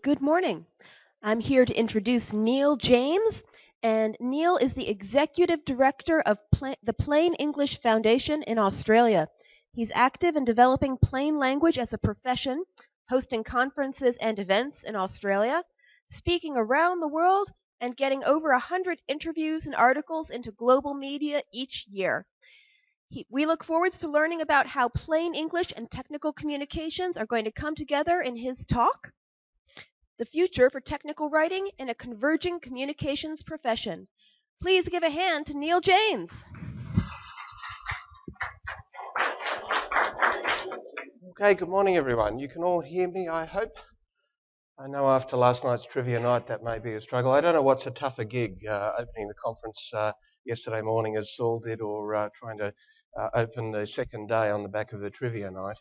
good morning. I'm here to introduce Neil James, and Neil is the Executive Director of the Plain English Foundation in Australia. He's active in developing plain language as a profession, hosting conferences and events in Australia, speaking around the world, and getting over 100 interviews and articles into global media each year. We look forward to learning about how plain English and technical communications are going to come together in his talk. The future for technical writing in a converging communications profession. Please give a hand to Neil James. Okay, good morning everyone. You can all hear me, I hope. I know after last night's trivia night that may be a struggle. I don't know what's a tougher gig, opening the conference yesterday morning as Saul did, or trying to open the second day on the back of the trivia night.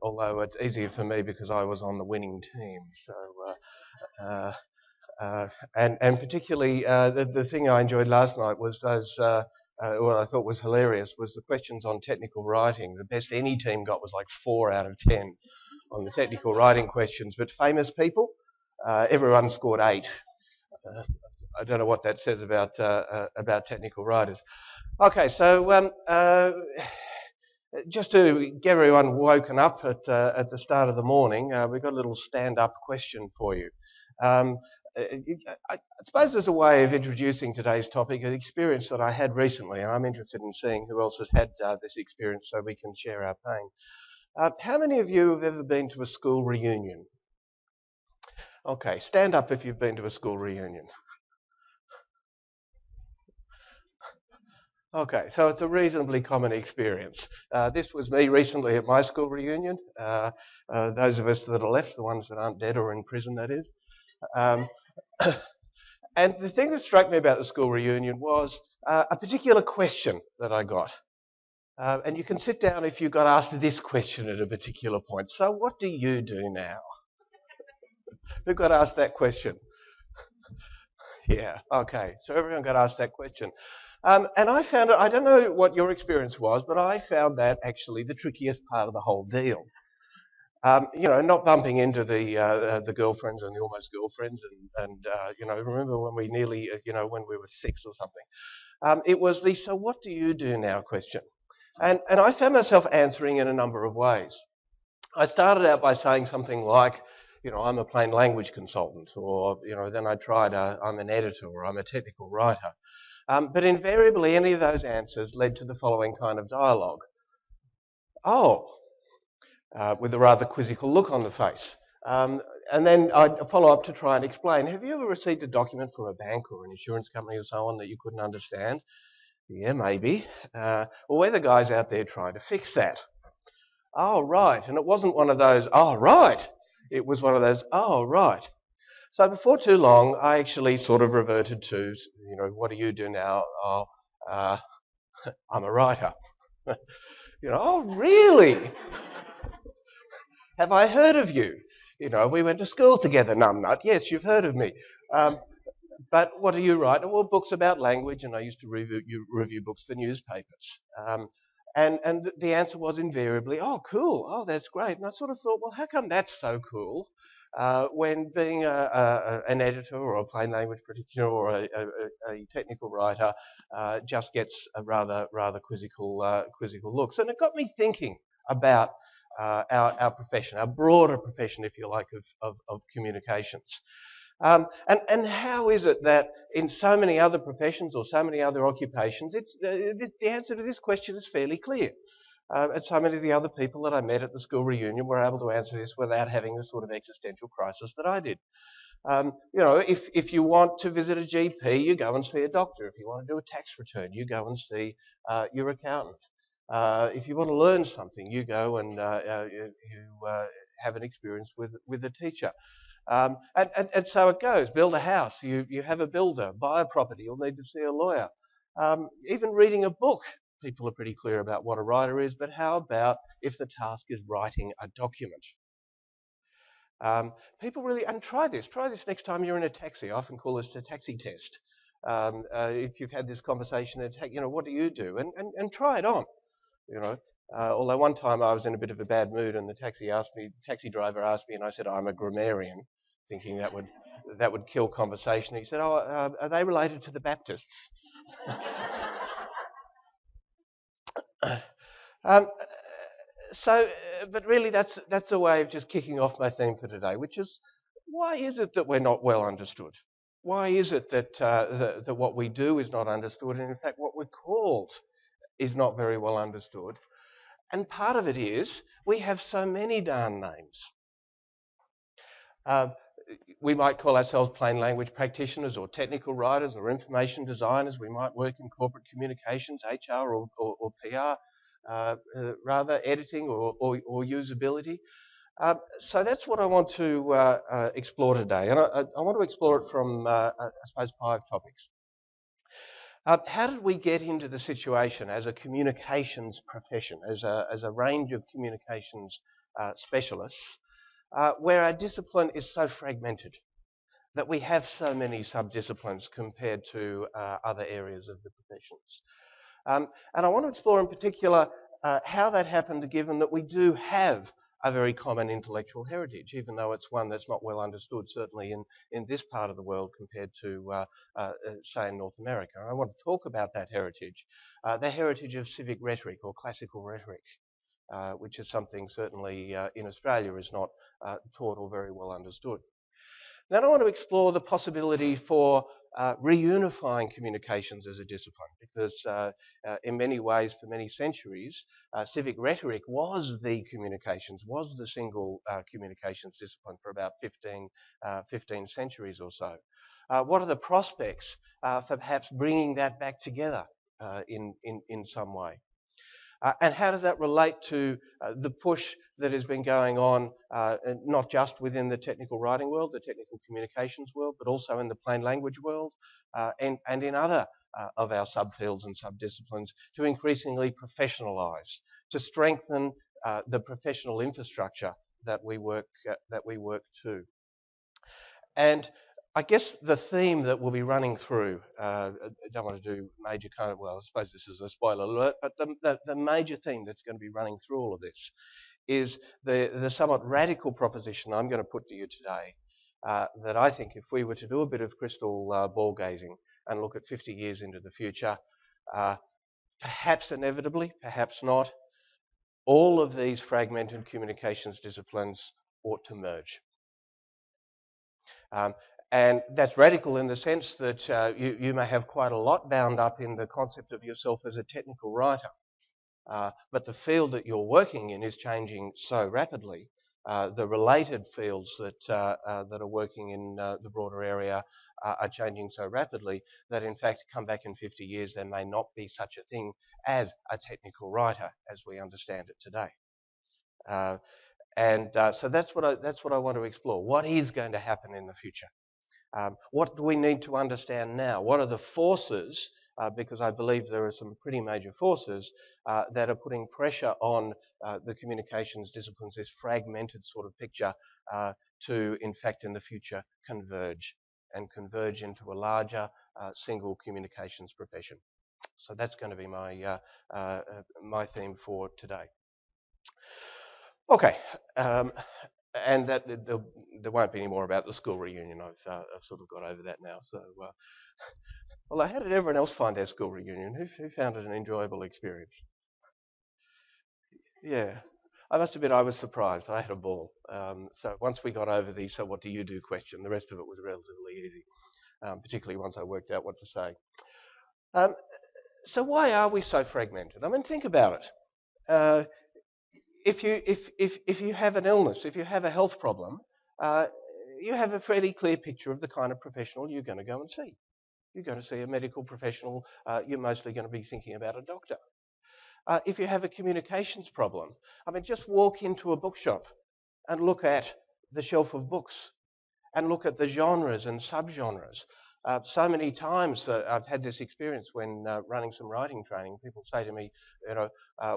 Although it's easier for me because I was on the winning team. So, and particularly the thing I enjoyed last night was those. What I thought was hilarious was the questions on technical writing. The best any team got was like 4 out of 10 on the technical writing questions. But famous people, everyone scored 8. I don't know what that says about technical writers. Okay, so just to get everyone woken up at the start of the morning, we've got a little stand-up question for you. I suppose as a way of introducing today's topic, an experience that I had recently, and I'm interested in seeing who else has had this experience so we can share our pain. How many of you have ever been to a school reunion? Okay, stand up if you've been to a school reunion. Okay, so it's a reasonably common experience. This was me recently at my school reunion. Those of us that are left, the ones that aren't dead or in prison, that is. And the thing that struck me about the school reunion was a particular question that I got. And you can sit down if you got asked this question at a particular point. So what do you do now? Who got asked that question? Yeah, okay. So everyone got asked that question. And I found it, I don't know what your experience was, but I found that actually the trickiest part of the whole deal. Not bumping into the girlfriends and the almost girlfriends, and remember when we nearly, when we were 6 or something. It was the "so what do you do now" question, and I found myself answering in a number of ways. I started out by saying something like, I'm a plain language consultant, or then I tried I'm an editor, or I'm a technical writer. But invariably, any of those answers led to the following kind of dialogue. Oh. With a rather quizzical look on the face. And then I'd follow up to try and explain, have you ever received a document from a bank or an insurance company or so on that you couldn't understand? Yeah, maybe. Well, we're the guys out there trying to fix that. Oh, right. And it wasn't one of those, oh, right. It was one of those, oh, right. So before too long, I actually sort of reverted to, what do you do now? Oh, I'm a writer. Oh, really? Have I heard of you? We went to school together, numbnut. Yes, you've heard of me. But what do you write? Well, books about language, and I used to review books for newspapers. And the answer was invariably, oh, cool, oh, that's great. And I sort of thought, well, how come that's so cool when being an editor or a plain language practitioner or a technical writer just gets a rather quizzical looks? And it got me thinking about our profession, our broader profession, if you like, of communications. And how is it that in so many other professions or so many other occupations, the answer to this question is fairly clear. And so many of the other people that I met at the school reunion were able to answer this without having the sort of existential crisis that I did. If you want to visit a GP, you go and see a doctor. If you want to do a tax return, you go and see your accountant. If you want to learn something, you go and you have an experience with a teacher. And so it goes. Build a house, you have a builder. Buy a property, you'll need to see a lawyer. Even reading a book, people are pretty clear about what a writer is, but how about if the task is writing a document? People really, and try this next time you're in a taxi. I often call this a taxi test. If you've had this conversation, what do you do? And try it on. Although one time I was in a bit of a bad mood and the taxi driver asked me and I said, I'm a grammarian. thinking that would kill conversation. He said, "Oh, are they related to the Baptists?" um, but really, that's a way of just kicking off my theme for today, which is, why is it that we're not well understood? Why is it that what we do is not understood, and in fact, what we're called is not very well understood? And part of it is we have so many darn names. Uh, we might call ourselves plain language practitioners or technical writers or information designers. We might work in corporate communications, HR or PR, rather editing or usability. So that's what I want to explore today. And I want to explore it from, I suppose, 5 topics. How did we get into the situation as a communications profession, as a range of communications specialists, where our discipline is so fragmented, that we have so many sub-disciplines compared to other areas of the professions? And I want to explore in particular how that happened, given that we do have a very common intellectual heritage, even though it's one that's not well understood, certainly in this part of the world compared to, say, in North America. And I want to talk about that heritage, the heritage of civic rhetoric or classical rhetoric, which is something certainly in Australia is not taught or very well understood. Then I want to explore the possibility for reunifying communications as a discipline, because in many ways, for many centuries, civic rhetoric was the single communications discipline for about 15 centuries or so. What are the prospects for perhaps bringing that back together in some way? And how does that relate to the push that has been going on, not just within the technical writing world, the technical communications world, but also in the plain language world, and in other of our subfields and subdisciplines, to increasingly professionalise, to strengthen the professional infrastructure that we work to. And I guess the theme that we'll be running through, I don't want to do major kind of, well, I suppose this is a spoiler alert, but the major theme that's going to be running through all of this is the somewhat radical proposition I'm going to put to you today, that I think if we were to do a bit of crystal ball gazing and look at 50 years into the future, perhaps inevitably, perhaps not, all of these fragmented communications disciplines ought to merge. And that's radical in the sense that you may have quite a lot bound up in the concept of yourself as a technical writer. But the field that you're working in is changing so rapidly. The related fields that are working in the broader area are changing so rapidly that, in fact, come back in 50 years, there may not be such a thing as a technical writer as we understand it today. So that's what I want to explore. What is going to happen in the future? What do we need to understand now? What are the forces, because I believe there are some pretty major forces that are putting pressure on the communications disciplines, this fragmented sort of picture, to, in fact, in the future, converge into a larger single communications profession. So that's going to be my theme for today. Okay. And that there won't be any more about the school reunion. I've sort of got over that now. So, well, how did everyone else find their school reunion? Who found it an enjoyable experience? Yeah, I must admit I was surprised. I had a ball. So once we got over the "so what do you do" question, the rest of it was relatively easy, particularly once I worked out what to say. So why are we so fragmented? I mean, think about it. If you have an illness, if you have a health problem, you have a fairly clear picture of the kind of professional you're going to go and see. You're going to see a medical professional. You're mostly going to be thinking about a doctor. If you have a communications problem, I mean, just walk into a bookshop and look at the shelf of books and look at the genres and subgenres. So many times I've had this experience when running some writing training. People say to me,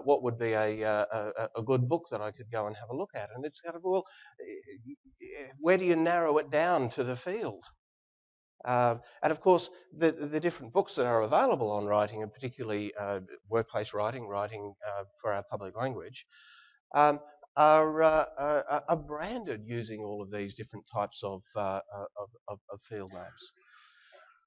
what would be a good book that I could go and have a look at? And it's kind of, well, where do you narrow it down to the field? And of course, the different books that are available on writing, and particularly workplace writing for our public language, are branded using all of these different types of field names.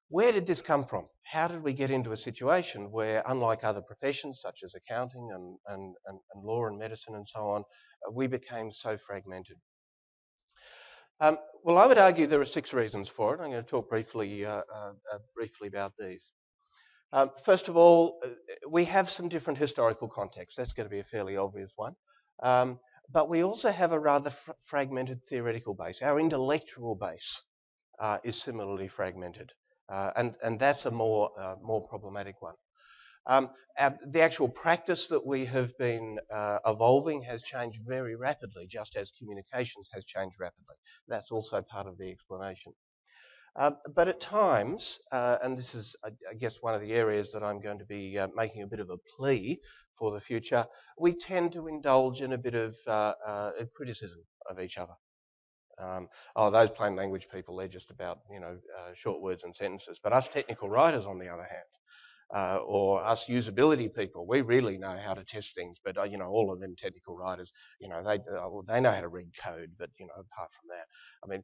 Where did this come from? How did we get into a situation where, unlike other professions such as accounting and law and medicine and so on, we became so fragmented? Well, I would argue there are 6 reasons for it. I'm going to talk briefly about these. First of all, we have some different historical contexts. That's going to be a fairly obvious one. But we also have a rather fragmented theoretical base. Our intellectual base is similarly fragmented. And that's a more problematic one. The actual practice that we have been evolving has changed very rapidly, just as communications has changed rapidly. That's also part of the explanation. But at times, and this is, I guess, one of the areas that I'm going to be making a bit of a plea for the future, we tend to indulge in a bit of criticism of each other. Those plain language people, they're just about, short words and sentences. But us technical writers, on the other hand, or us usability people, we really know how to test things. But, all of them technical writers, they know how to read code. But, apart from that, I mean,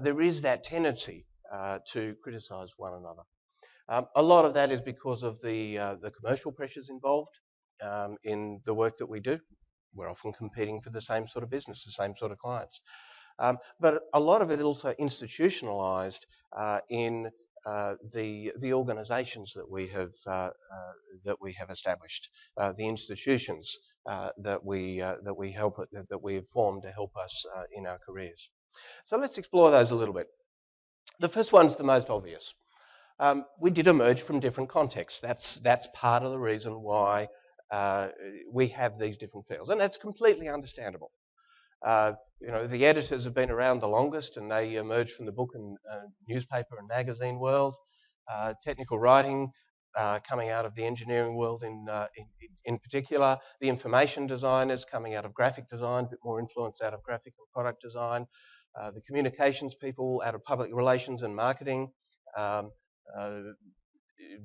there is that tendency to criticise one another. A lot of that is because of the commercial pressures involved in the work that we do. We're often competing for the same sort of business, the same sort of clients. But a lot of it is also institutionalised in the organisations that we have established, the institutions that we have formed to help us in our careers. So let's explore those a little bit. The first one's the most obvious. We did emerge from different contexts. That's part of the reason why we have these different fields, and that's completely understandable. The editors have been around the longest, and they emerged from the book and newspaper and magazine world. Technical writing coming out of the engineering world in particular. The information designers coming out of graphic design, a bit more influence out of graphic and product design. The communications people out of public relations and marketing.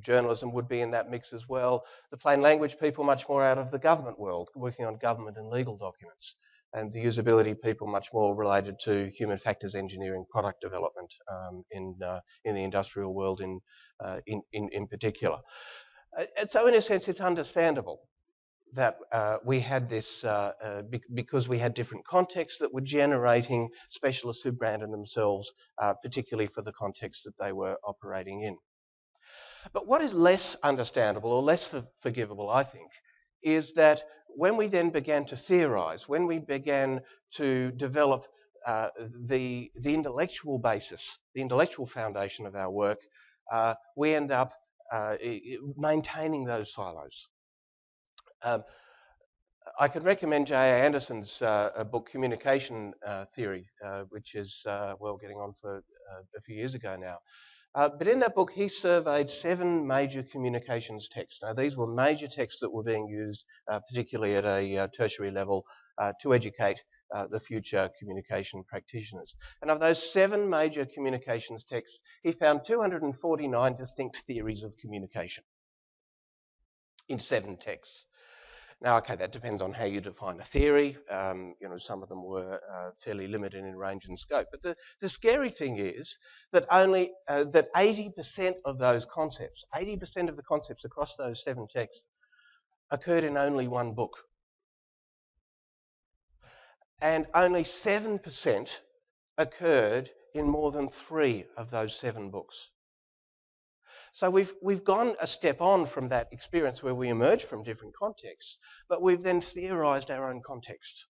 Journalism would be in that mix as well. The plain language people much more out of the government world, working on government and legal documents. And the usability people much more related to human factors engineering, product development in the industrial world in particular. And so in a sense it's understandable that we had this, because we had different contexts that were generating specialists who branded themselves, particularly for the context that they were operating in. But what is less understandable or less forgivable, I think, is that when we then began to theorise, when we began to develop the intellectual basis, the intellectual foundation of our work, we end up maintaining those silos. I can recommend J.A. Anderson's book, Communication Theory, which is, getting on for a few years ago now. But in that book, he surveyed 7 major communications texts. Now, these were major texts that were being used, particularly at a tertiary level, to educate the future communication practitioners. And of those 7 major communications texts, he found 249 distinct theories of communication in 7 texts. Now, okay, that depends on how you define a theory. Some of them were fairly limited in range and scope. But the scary thing is that only that 80% of those concepts, 80% of the concepts across those 7 texts, occurred in only one book, and only 7% occurred in more than 3 of those 7 books. So we've gone a step on from that experience where we emerge from different contexts, but we've then theorised our own context.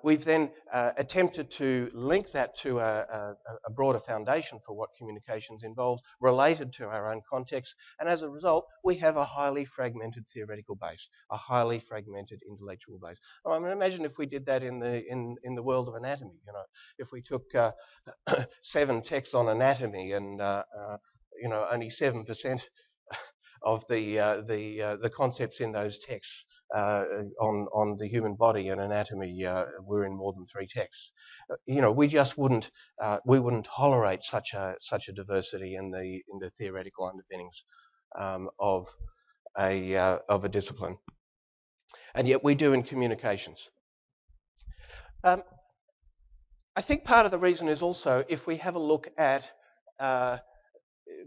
We've then attempted to link that to a broader foundation for what communications involves, related to our own context, and as a result, we have a highly fragmented theoretical base, a highly fragmented intellectual base. I mean, imagine if we did that in the world of anatomy. If we took 7 texts on anatomy and only 7% of the concepts in those texts on the human body and anatomy were in more than 3 texts. We just wouldn't tolerate such a diversity in the theoretical underpinnings of a discipline, and yet we do in communications. Um, I think part of the reason is also if we have a look at uh,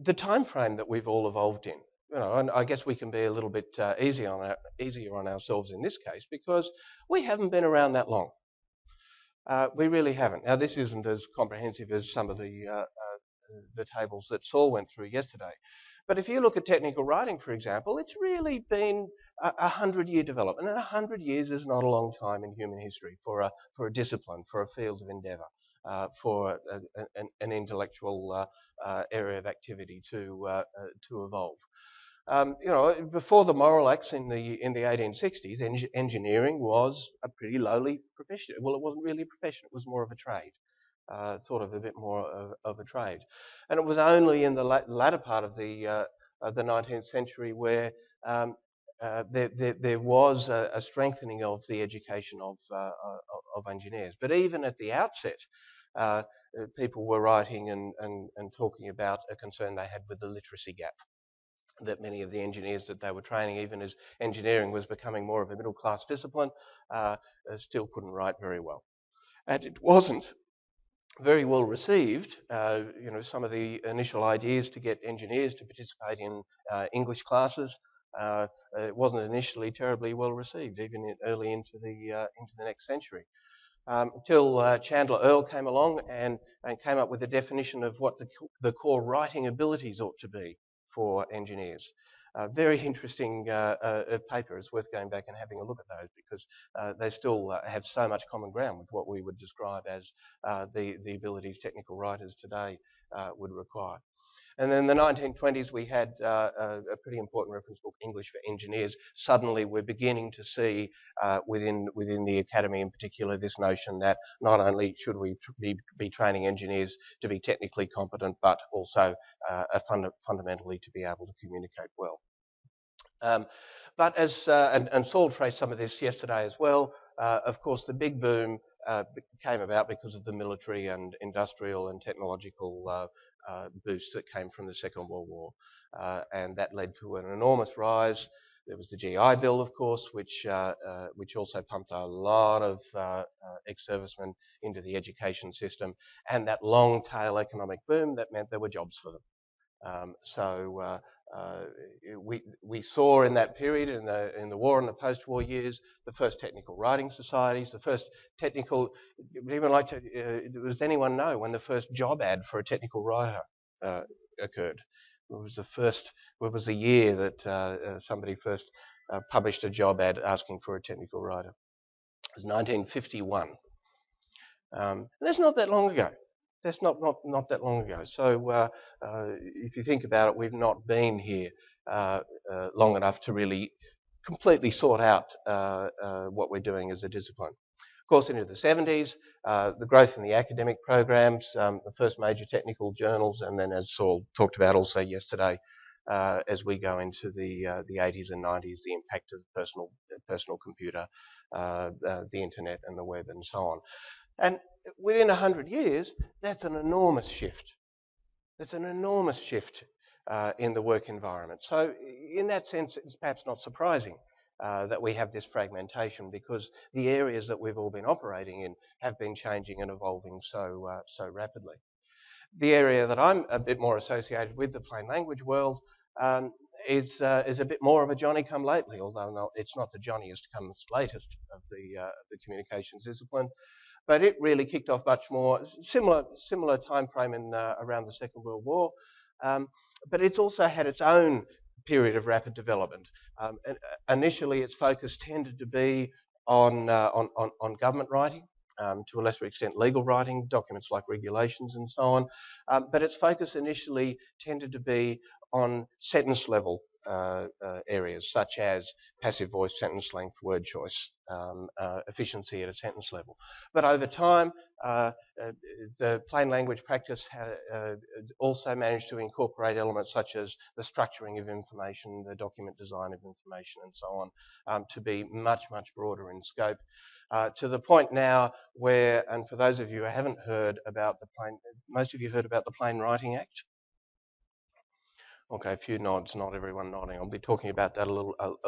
the time frame that we've all evolved in. And I guess we can be a little bit easier on ourselves in this case because we haven't been around that long. We really haven't. Now, this isn't as comprehensive as some of the tables that Saul went through yesterday. But if you look at technical writing, for example, it's really been a 100-year development. And 100 years is not a long time in human history for a discipline, for a field of endeavour, for an intellectual area of activity to evolve. Before the Moral Acts in the 1860s, engineering was a pretty lowly profession. Well, it wasn't really a profession; it was more of a trade, sort of a bit more of a trade. And it was only in the latter part of the 19th century where there was a strengthening of the education of engineers. But even at the outset, uh, people were writing and talking about a concern they had with the literacy gap, that many of the engineers that they were training, even as engineering was becoming more of a middle class discipline, still couldn't write very well. And it wasn't very well received. Some of the initial ideas to get engineers to participate in English classes, it wasn't initially terribly well received, even early into the next century. Until Chandler Earl came along and came up with a definition of what the core writing abilities ought to be for engineers. Very interesting paper. It's worth going back and having a look at those because they still have so much common ground with what we would describe as the abilities technical writers today would require. And then in the 1920s, we had a pretty important reference book, English for Engineers. Suddenly, we're beginning to see within the academy in particular this notion that not only should we be training engineers to be technically competent, but also fundamentally to be able to communicate well. But as and Saul traced some of this yesterday as well. Of course, the big boom came about because of the military and industrial and technological boost that came from the Second World War, and that led to an enormous rise. There was the GI Bill, of course, which also pumped a lot of ex-servicemen into the education system, and that long tail economic boom that meant there were jobs for them. We saw in that period, in the war and the post-war years, the first technical writing societies, the first technical. Would anyone like to? Does anyone know when the first job ad for a technical writer occurred? What was the first? What was the year that somebody first published a job ad asking for a technical writer? It was 1951. That's not that long ago. That's not that long ago. So if you think about it, we've not been here long enough to really completely sort out what we're doing as a discipline. Of course, into the 70s, the growth in the academic programs, the first major technical journals, and then as Saul talked about also yesterday, as we go into the 80s and 90s, the impact of the personal computer, the internet and the web and so on. And within 100 years, that's an enormous shift. That's an enormous shift in the work environment. So in that sense, it's perhaps not surprising that we have this fragmentation because the areas that we've all been operating in have been changing and evolving so rapidly. The area that I'm a bit more associated with, the plain language world, is a bit more of a Johnny-come-lately, although it's not the Johnniest-come-latest of the communications discipline. But it really kicked off much more similar time frame in around the Second World War. But it's also had its own period of rapid development. Initially, its focus tended to be on government writing, to a lesser extent legal writing, documents like regulations and so on. But its focus initially tended to be on sentence level areas such as passive voice, sentence length, word choice, efficiency at a sentence level. But over time, the plain language practice also managed to incorporate elements such as the structuring of information, the document design of information and so on, to be much, much broader in scope. To the point now where, and for those of you who haven't heard about most of you heard about the Plain Writing Act? Okay, a few nods, not everyone nodding. I'll be talking about that a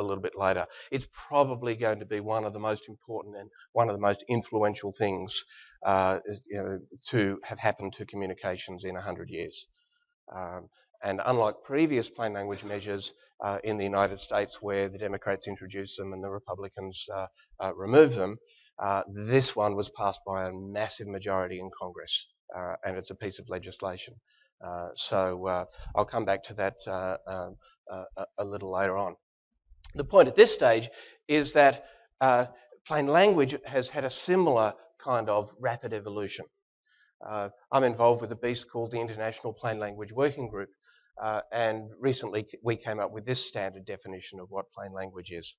little bit later. It's probably going to be one of the most important and one of the most influential things to have happened to communications in 100 years. Um, and unlike previous plain language measures in the United States, where the Democrats introduced them and the Republicans removed them, this one was passed by a massive majority in Congress, and it's a piece of legislation. So I'll come back to that a little later on. The point at this stage is that plain language has had a similar kind of rapid evolution. I'm involved with a beast called the International Plain Language Working Group, and recently we came up with this standard definition of what plain language is.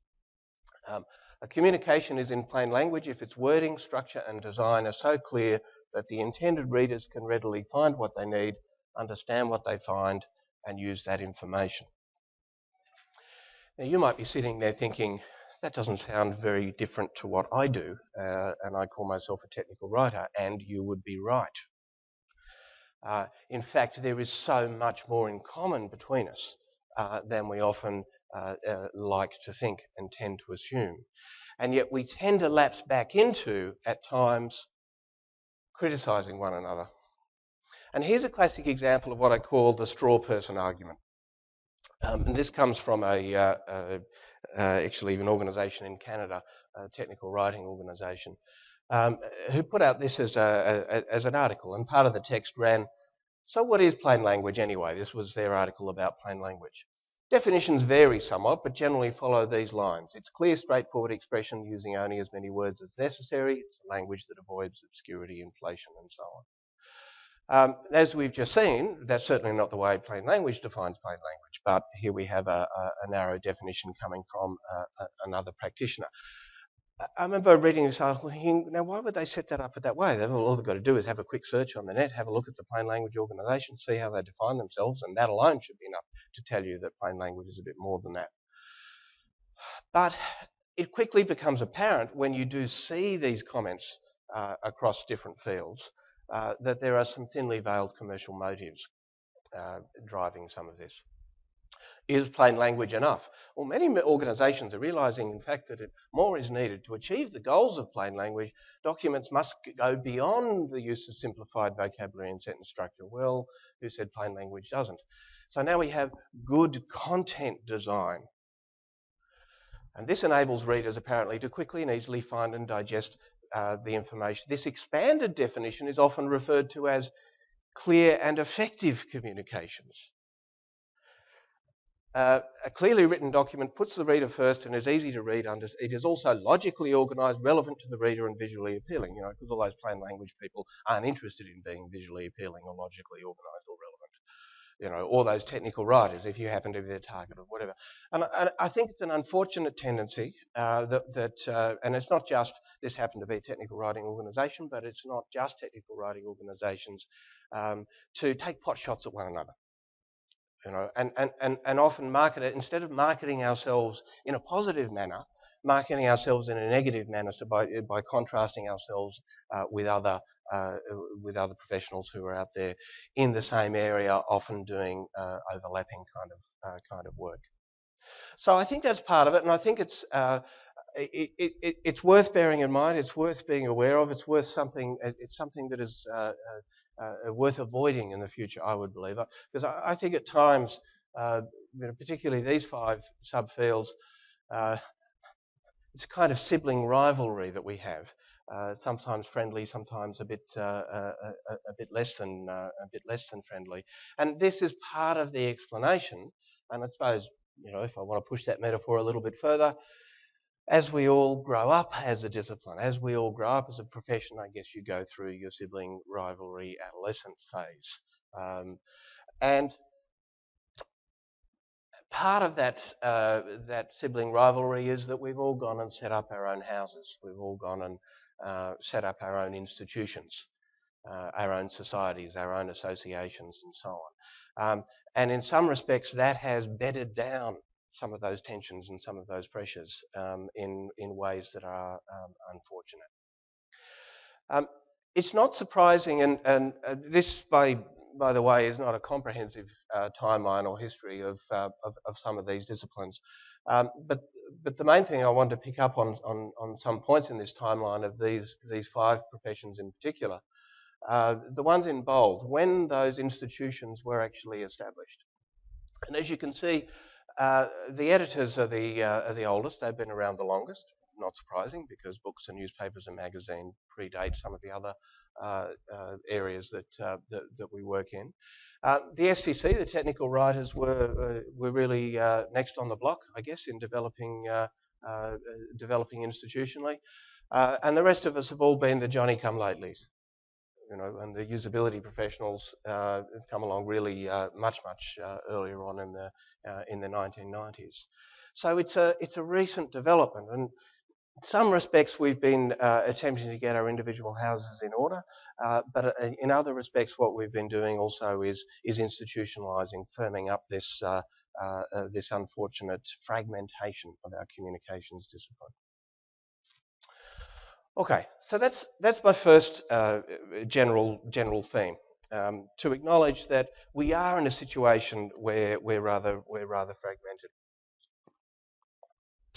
A communication is in plain language if its wording, structure and design are so clear that the intended readers can readily find what they need, understand what they find, and use that information. Now you might be sitting there thinking, that doesn't sound very different to what I do, and I call myself a technical writer, and you would be right. In fact, there is so much more in common between us than we often like to think and tend to assume. And yet we tend to lapse back into, at times, criticising one another. And here's a classic example of what I call the straw person argument. And this comes from actually an organisation in Canada, a technical writing organisation, who put out this as an article. And part of the text ran, "So what is plain language anyway?" This was their article about plain language. Definitions vary somewhat, but generally follow these lines. It's clear, straightforward expression using only as many words as necessary. It's a language that avoids obscurity, inflation, and so on. As we've just seen, that's certainly not the way plain language defines plain language, but here we have a narrow definition coming from another practitioner. I remember reading this article thinking, now why would they set that up that way? All they've got to do is have a quick search on the net, have a look at the plain language organisation, see how they define themselves, and that alone should be enough to tell you that plain language is a bit more than that. But it quickly becomes apparent when you do see these comments across different fields that there are some thinly veiled commercial motives driving some of this. Is plain language enough? Well, many organisations are realising, in fact, that more is needed. To achieve the goals of plain language, documents must go beyond the use of simplified vocabulary and sentence structure. Well, who said plain language doesn't? So now we have good content design. And this enables readers, apparently, to quickly and easily find and digest the information. This expanded definition is often referred to as clear and effective communications. A clearly written document puts the reader first and is easy to read. It is also logically organised, relevant to the reader and visually appealing, because all those plain language people aren't interested in being visually appealing or logically organised or relevant. Or those technical writers, if you happen to be their target or whatever. And I think it's an unfortunate tendency and it's not just, this happened to be a technical writing organisation, but it's not just technical writing organisations to take pot shots at one another. And often market it, instead of marketing ourselves in a positive manner, marketing ourselves in a negative manner, so by contrasting ourselves with other professionals who are out there in the same area, often doing overlapping kind of work. So I think that's part of it, and I think it's worth bearing in mind. It's worth being aware of. It's something that is worth avoiding in the future, I would believe, because I think at times, particularly these 5 subfields, it's a kind of sibling rivalry that we have. Sometimes friendly, sometimes a bit less than friendly, and this is part of the explanation. And I suppose, if I want to push that metaphor a little bit further, as we all grow up as a discipline, as we all grow up as a profession, I guess you go through your sibling rivalry adolescent phase. And part of that sibling rivalry is that we've all gone and set up our own houses. We've all gone and set up our own institutions, our own societies, our own associations, and so on. And in some respects, that has bedded down some of those tensions and some of those pressures in ways that are unfortunate. It's not surprising, and this by by the way, is not a comprehensive timeline or history of some of these disciplines. But the main thing I want to pick up on some points in this timeline of these 5 professions in particular, the ones in bold, when those institutions were actually established. And as you can see, the editors are the oldest. They've been around the longest. Not surprising, because books and newspapers and magazines predate some of the other areas that we work in. The STC, the technical writers, were really next on the block, I guess, in developing institutionally, and the rest of us have all been the Johnny-come-latelys. And the usability professionals have come along really much earlier on in the 1990s. So it's a recent development, and in some respects we've been attempting to get our individual houses in order, but in other respects what we've been doing also is institutionalising, firming up this this unfortunate fragmentation of our communications discipline. Okay, so that's my first general theme. To acknowledge that we are in a situation where we're rather fragmented.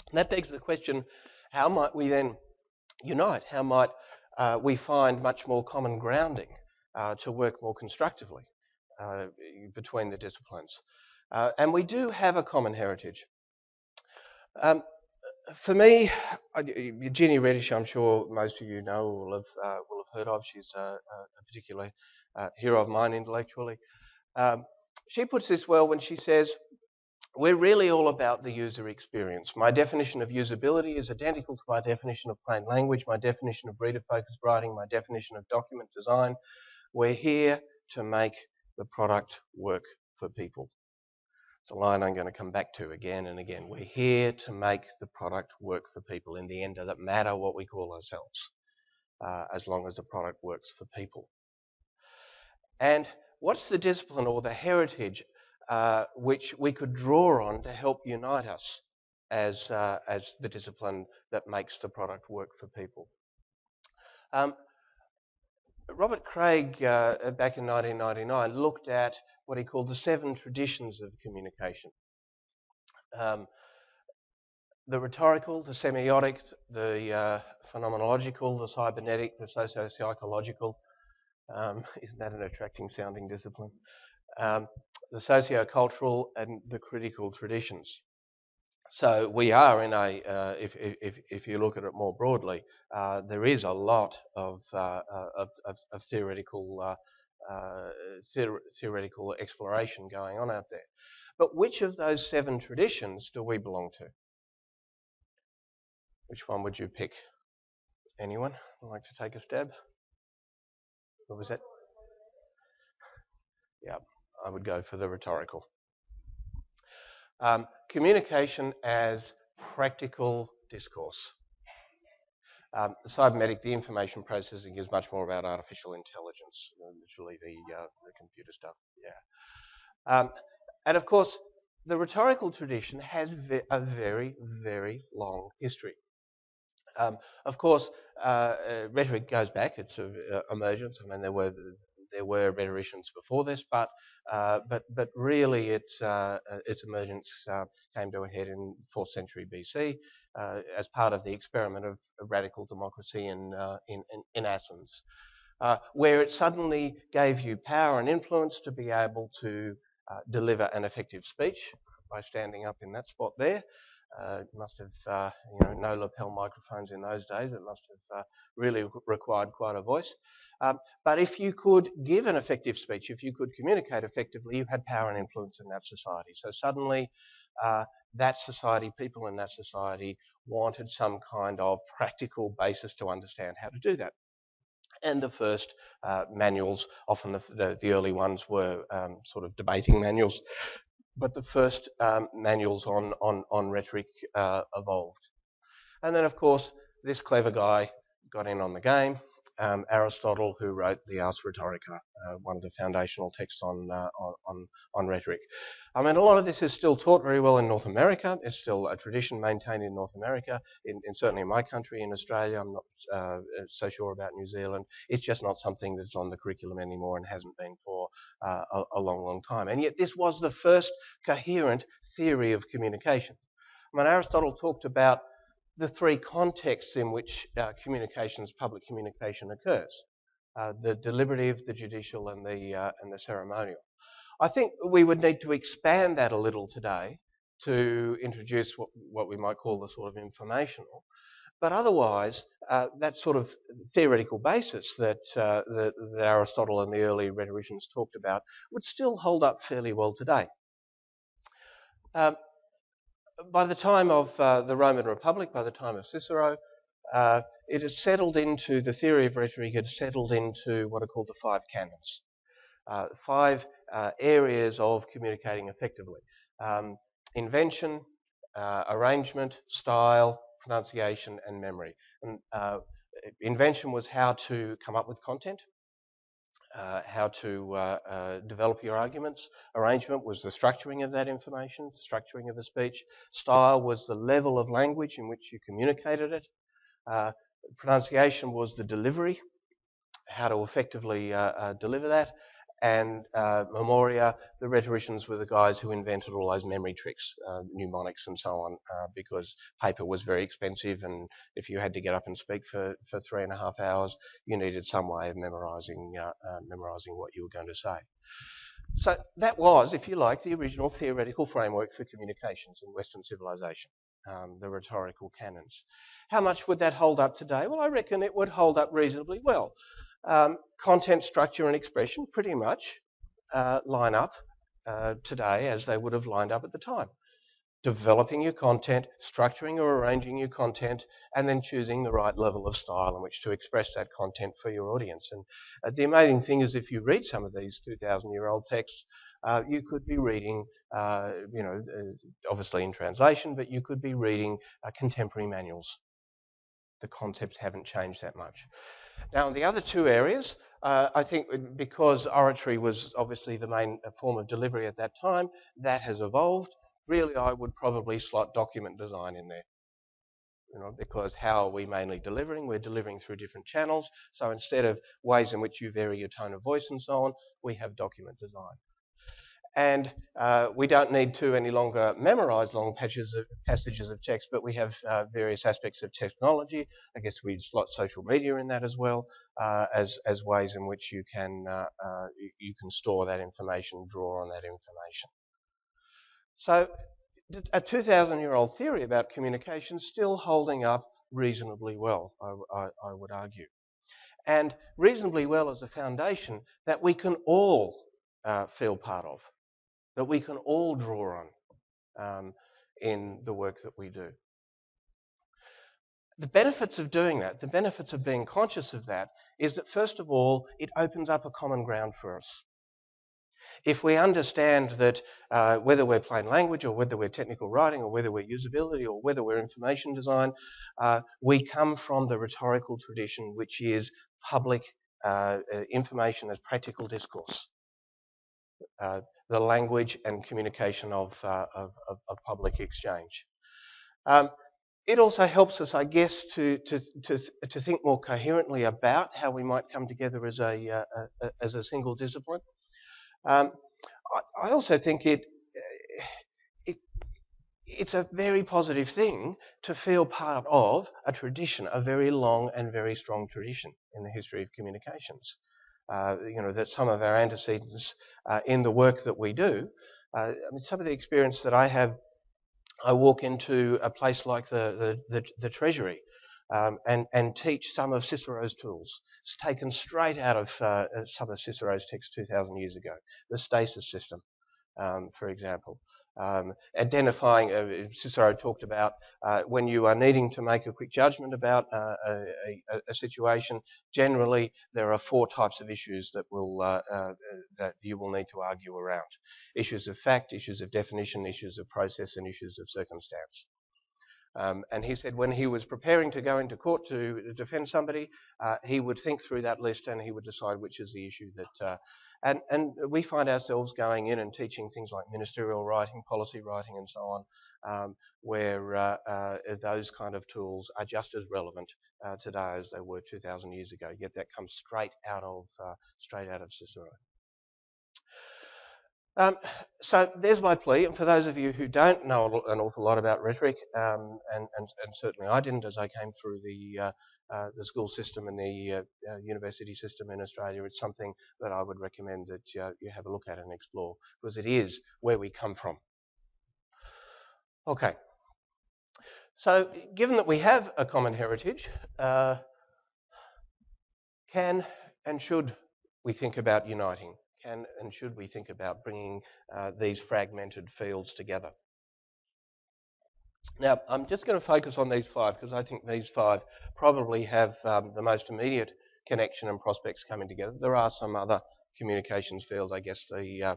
And that begs the question: how might we then unite? How might we find much more common grounding to work more constructively between the disciplines? And we do have a common heritage. For me, Ginny Reddish, I'm sure most of you know or will have heard of. She's a particular hero of mine intellectually. She puts this well when she says, we're really all about the user experience. My definition of usability is identical to my definition of plain language, my definition of reader-focused writing, my definition of document design. We're here to make the product work for people. It's a line I'm going to come back to again and again. We're here to make the product work for people. In the end, it doesn't matter what we call ourselves, as long as the product works for people. And what's the discipline or the heritage which we could draw on to help unite us as the discipline that makes the product work for people? Robert Craig, back in 1999, looked at what he called the 7 traditions of communication. The rhetorical, the semiotic, the phenomenological, the cybernetic, the socio-psychological. Isn't that an attracting sounding discipline? The socio-cultural and the critical traditions. So we are in a, if you look at it more broadly, there is a lot of theoretical exploration going on out there. But which of those 7 traditions do we belong to? Which one would you pick? Anyone would like to take a stab? What was that? Yeah, I would go for the rhetorical. Communication as practical discourse. The cybernetic, the information processing, is much more about artificial intelligence, literally the computer stuff. Yeah, and of course, the rhetorical tradition has a very, very long history. Of course, rhetoric goes back; it's emergence. I mean, there were rhetoricians before this, but really its emergence came to a head in 4th century BC as part of the experiment of radical democracy in Athens, where it suddenly gave you power and influence to be able to deliver an effective speech by standing up in that spot there. Must have, no lapel microphones in those days. It must have really required quite a voice. But if you could give an effective speech, if you could communicate effectively, you had power and influence in that society. So suddenly, that society, people in that society, wanted some kind of practical basis to understand how to do that. And the first manuals, often the early ones were sort of debating manuals, but the first manuals on rhetoric evolved. And then, of course, this clever guy got in on the game Aristotle, who wrote the Ars Rhetorica, one of the foundational texts on rhetoric. I mean, a lot of this is still taught very well in North America. It's still a tradition maintained in North America, certainly in my country, in Australia. I'm not so sure about New Zealand. It's just not something that's on the curriculum anymore and hasn't been for a long, long time. And yet this was the first coherent theory of communication. I mean, Aristotle talked about the three contexts in which public communication occurs: the deliberative, the judicial, and the ceremonial. I think we would need to expand that a little today to introduce what we might call the sort of informational. But otherwise, that sort of theoretical basis that Aristotle and the early rhetoricians talked about would still hold up fairly well today. By the time of the Roman Republic, by the time of Cicero, it had settled into, the theory of rhetoric had settled into what are called the five canons. Five areas of communicating effectively: invention, arrangement, style, pronunciation, and memory. And invention was how to come up with content, how to develop your arguments. Arrangement was the structuring of that information, the structuring of a speech. Style was the level of language in which you communicated it. Pronunciation was the delivery, how to effectively deliver that. And memoria, the rhetoricians were the guys who invented all those memory tricks, mnemonics and so on, because paper was very expensive, and if you had to get up and speak for 3.5 hours, you needed some way of memorising what you were going to say. So that was, if you like, the original theoretical framework for communications in Western civilization, the rhetorical canons. How much would that hold up today? Well, I reckon it would hold up reasonably well. Content, structure and expression pretty much line up today as they would have lined up at the time. Developing your content, structuring or arranging your content, and then choosing the right level of style in which to express that content for your audience. And the amazing thing is, if you read some of these 2,000-year-old texts, you could be reading, obviously in translation, but you could be reading contemporary manuals. The concepts haven't changed that much. Now, in the other two areas, I think because oratory was obviously the main form of delivery at that time, that has evolved. Really, I would probably slot document design in there, because how are we mainly delivering? We're delivering through different channels. So instead of ways in which you vary your tone of voice and so on, we have document design. And we don't need to any longer memorize long passages of text, but we have various aspects of technology. I guess we'd slot social media in that as well, as ways in which you can store that information, draw on that information. So a 2,000-year-old theory about communication still holding up reasonably well, I would argue. And reasonably well as a foundation that we can all feel part of, that we can all draw on in the work that we do. The benefits of doing that, the benefits of being conscious of that, is that first of all, it opens up a common ground for us. If we understand that whether we're plain language or whether we're technical writing or whether we're usability or whether we're information design, we come from the rhetorical tradition, which is public information as practical discourse. The language and communication of public exchange. It also helps us, I guess, to think more coherently about how we might come together as a single discipline. I also think it's a very positive thing to feel part of a tradition, a very long and very strong tradition in the history of communications. That some of our antecedents in the work that we do, some of the experience that I have, I walk into a place like the Treasury and teach some of Cicero's tools. It's taken straight out of some of Cicero's texts 2,000 years ago. The stasis system, for example. Identifying, Cicero talked about when you are needing to make a quick judgment about a situation, generally there are 4 types of issues that you will need to argue around. Issues of fact, issues of definition, issues of process, and issues of circumstance. And he said when he was preparing to go into court to defend somebody, he would think through that list and he would decide which is the issue that. And we find ourselves going in and teaching things like ministerial writing, policy writing, and so on, where those kind of tools are just as relevant today as they were 2,000 years ago. Yet that comes straight out of Cicero. So there's my plea, and for those of you who don't know an awful lot about rhetoric, and certainly I didn't as I came through the school system and the university system in Australia, it's something that I would recommend that you have a look at and explore, because it is where we come from. Okay, so given that we have a common heritage, can and should we think about uniting? Can and should we think about bringing these fragmented fields together? Now, I'm just going to focus on these five because I think these five probably have the most immediate connection and prospects coming together. There are some other communications fields, I guess the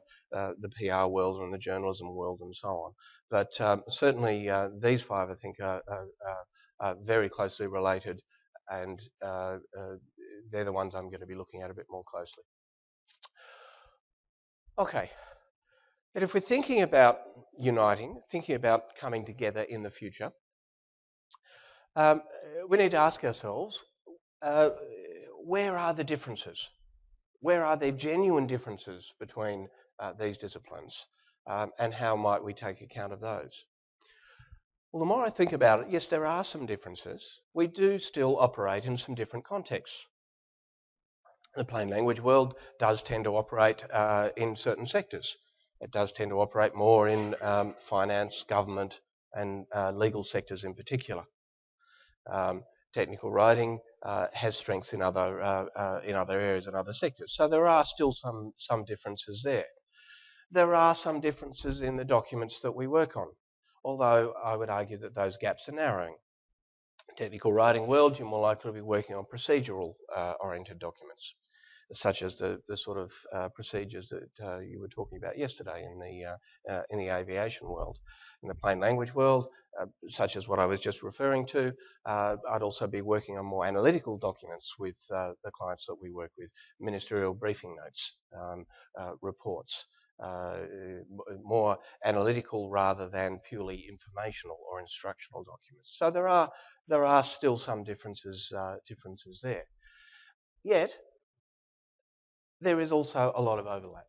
PR world and the journalism world and so on. But certainly these five, I think, are very closely related, and they're the ones I'm going to be looking at a bit more closely. Okay, but if we're thinking about uniting, thinking about coming together in the future, we need to ask ourselves, where are the differences? Where are there genuine differences between these disciplines? And how might we take account of those? Well, the more I think about it, yes, there are some differences. We do still operate in some different contexts. The plain language world does tend to operate in certain sectors. It does tend to operate more in finance, government, and legal sectors in particular. Technical writing has strengths in other areas and other sectors. So there are still some differences there. There are some differences in the documents that we work on, although I would argue that those gaps are narrowing. Technical writing world, you're more likely to be working on procedural oriented documents, such as the sort of procedures that you were talking about yesterday in the aviation world. In the plain language world, such as what I was just referring to, I'd also be working on more analytical documents with the clients that we work with, ministerial briefing notes, reports, more analytical rather than purely informational or instructional documents. So there are still some differences there. Yet there is also a lot of overlap.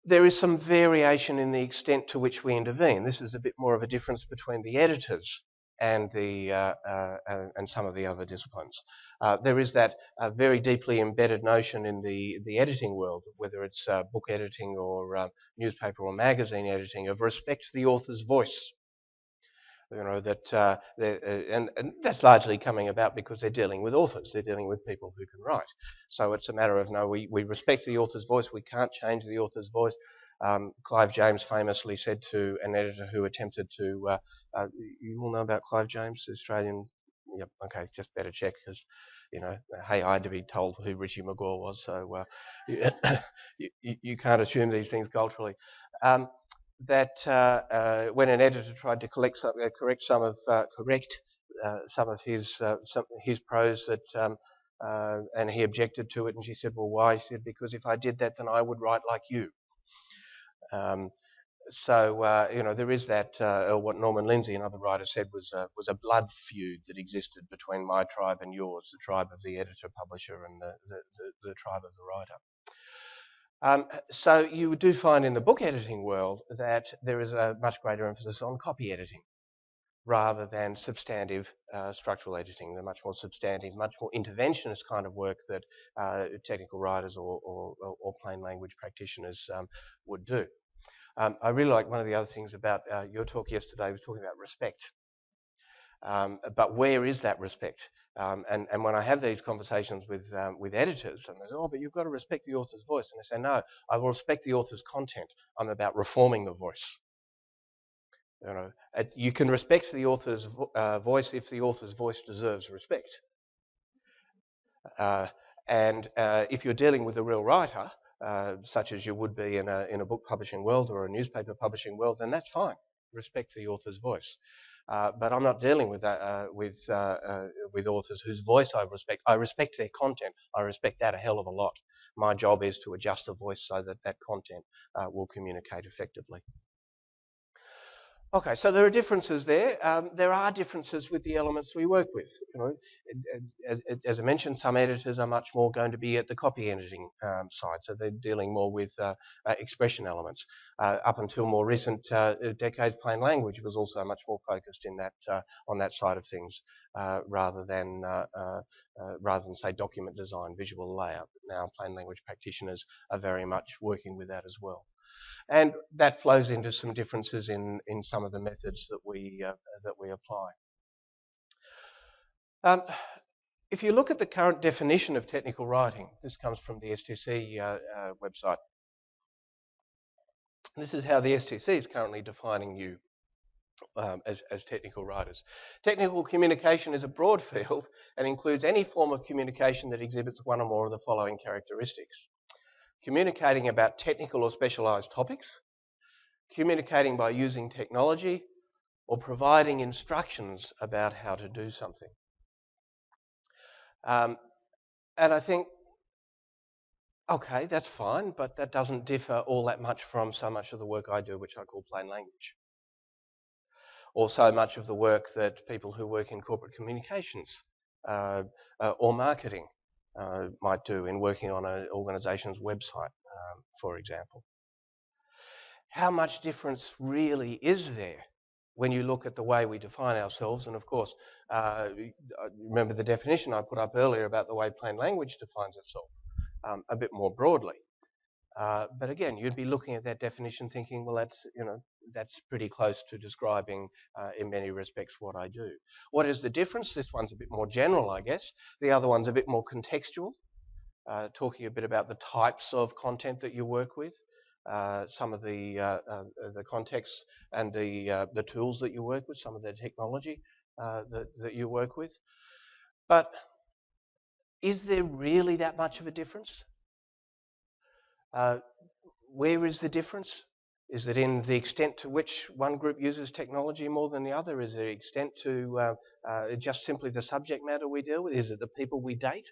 There is some variation in the extent to which we intervene. This is a bit more of a difference between the editors and and some of the other disciplines. There is that very deeply embedded notion in the editing world, whether it's book editing or newspaper or magazine editing, of respect to the author's voice. You know, that and that's largely coming about because they're dealing with authors. They're dealing with people who can write. So it's a matter of, no, we respect the author's voice. We can't change the author's voice. Clive James famously said to an editor who attempted to, you all know about Clive James, the Australian, yep, okay, just better check because, you know, hey, I had to be told who Richie McGaw was, so you can't assume these things culturally. That when an editor tried to correct some of his prose, that and he objected to it, and she said, "Well, why?" He said, "Because if I did that, then I would write like you." So you know, there is that. What Norman Lindsay and other writers said was a blood feud that existed between my tribe and yours, the tribe of the editor, publisher, and the tribe of the writer. So you do find in the book editing world that there is a much greater emphasis on copy editing rather than substantive structural editing. They're much more substantive, much more interventionist kind of work that technical writers or plain language practitioners would do. I really like one of the other things about your talk yesterday was talking about respect. But where is that respect? And when I have these conversations with editors, and they say, "Oh, but you've got to respect the author's voice," and I say, "No, I will respect the author's content. I'm about reforming the voice." You know, you can respect the author's voice if the author's voice deserves respect. And if you're dealing with a real writer, such as you would be in a book publishing world or a newspaper publishing world, then that's fine. respect the author's voice. But I'm not dealing with that with authors whose voice I respect. I respect their content. I respect that a hell of a lot. My job is to adjust the voice so that that content will communicate effectively. Okay, so there are differences there. There are differences with the elements we work with. You know, as I mentioned, some editors are much more going to be at the copy editing side, so they're dealing more with expression elements. Up until more recent decades, plain language was also much more focused in that on that side of things, rather than say document design, visual layout. Now, plain language practitioners are very much working with that as well. And that flows into some differences in some of the methods that we apply. If you look at the current definition of technical writing, this comes from the STC website. This is how the STC is currently defining you as technical writers. Technical communication is a broad field and includes any form of communication that exhibits one or more of the following characteristics: communicating about technical or specialised topics, communicating by using technology, or providing instructions about how to do something. And I think, okay, that's fine, but that doesn't differ all that much from so much of the work I do, which I call plain language, or so much of the work that people who work in corporate communications or marketing might do in working on an organisation's website, for example. How much difference really is there when you look at the way we define ourselves? And of course, remember the definition I put up earlier about the way plain language defines itself a bit more broadly. But again, you'd be looking at that definition thinking, well, that's pretty close to describing in many respects what I do. What is the difference? This one's a bit more general, I guess. The other one's a bit more contextual, talking a bit about the types of content that you work with. Some of the context and the tools that you work with, some of the technology that you work with. But is there really that much of a difference? Where is the difference? Is it in the extent to which one group uses technology more than the other? Is it the extent to just simply the subject matter we deal with? Is it the people we date?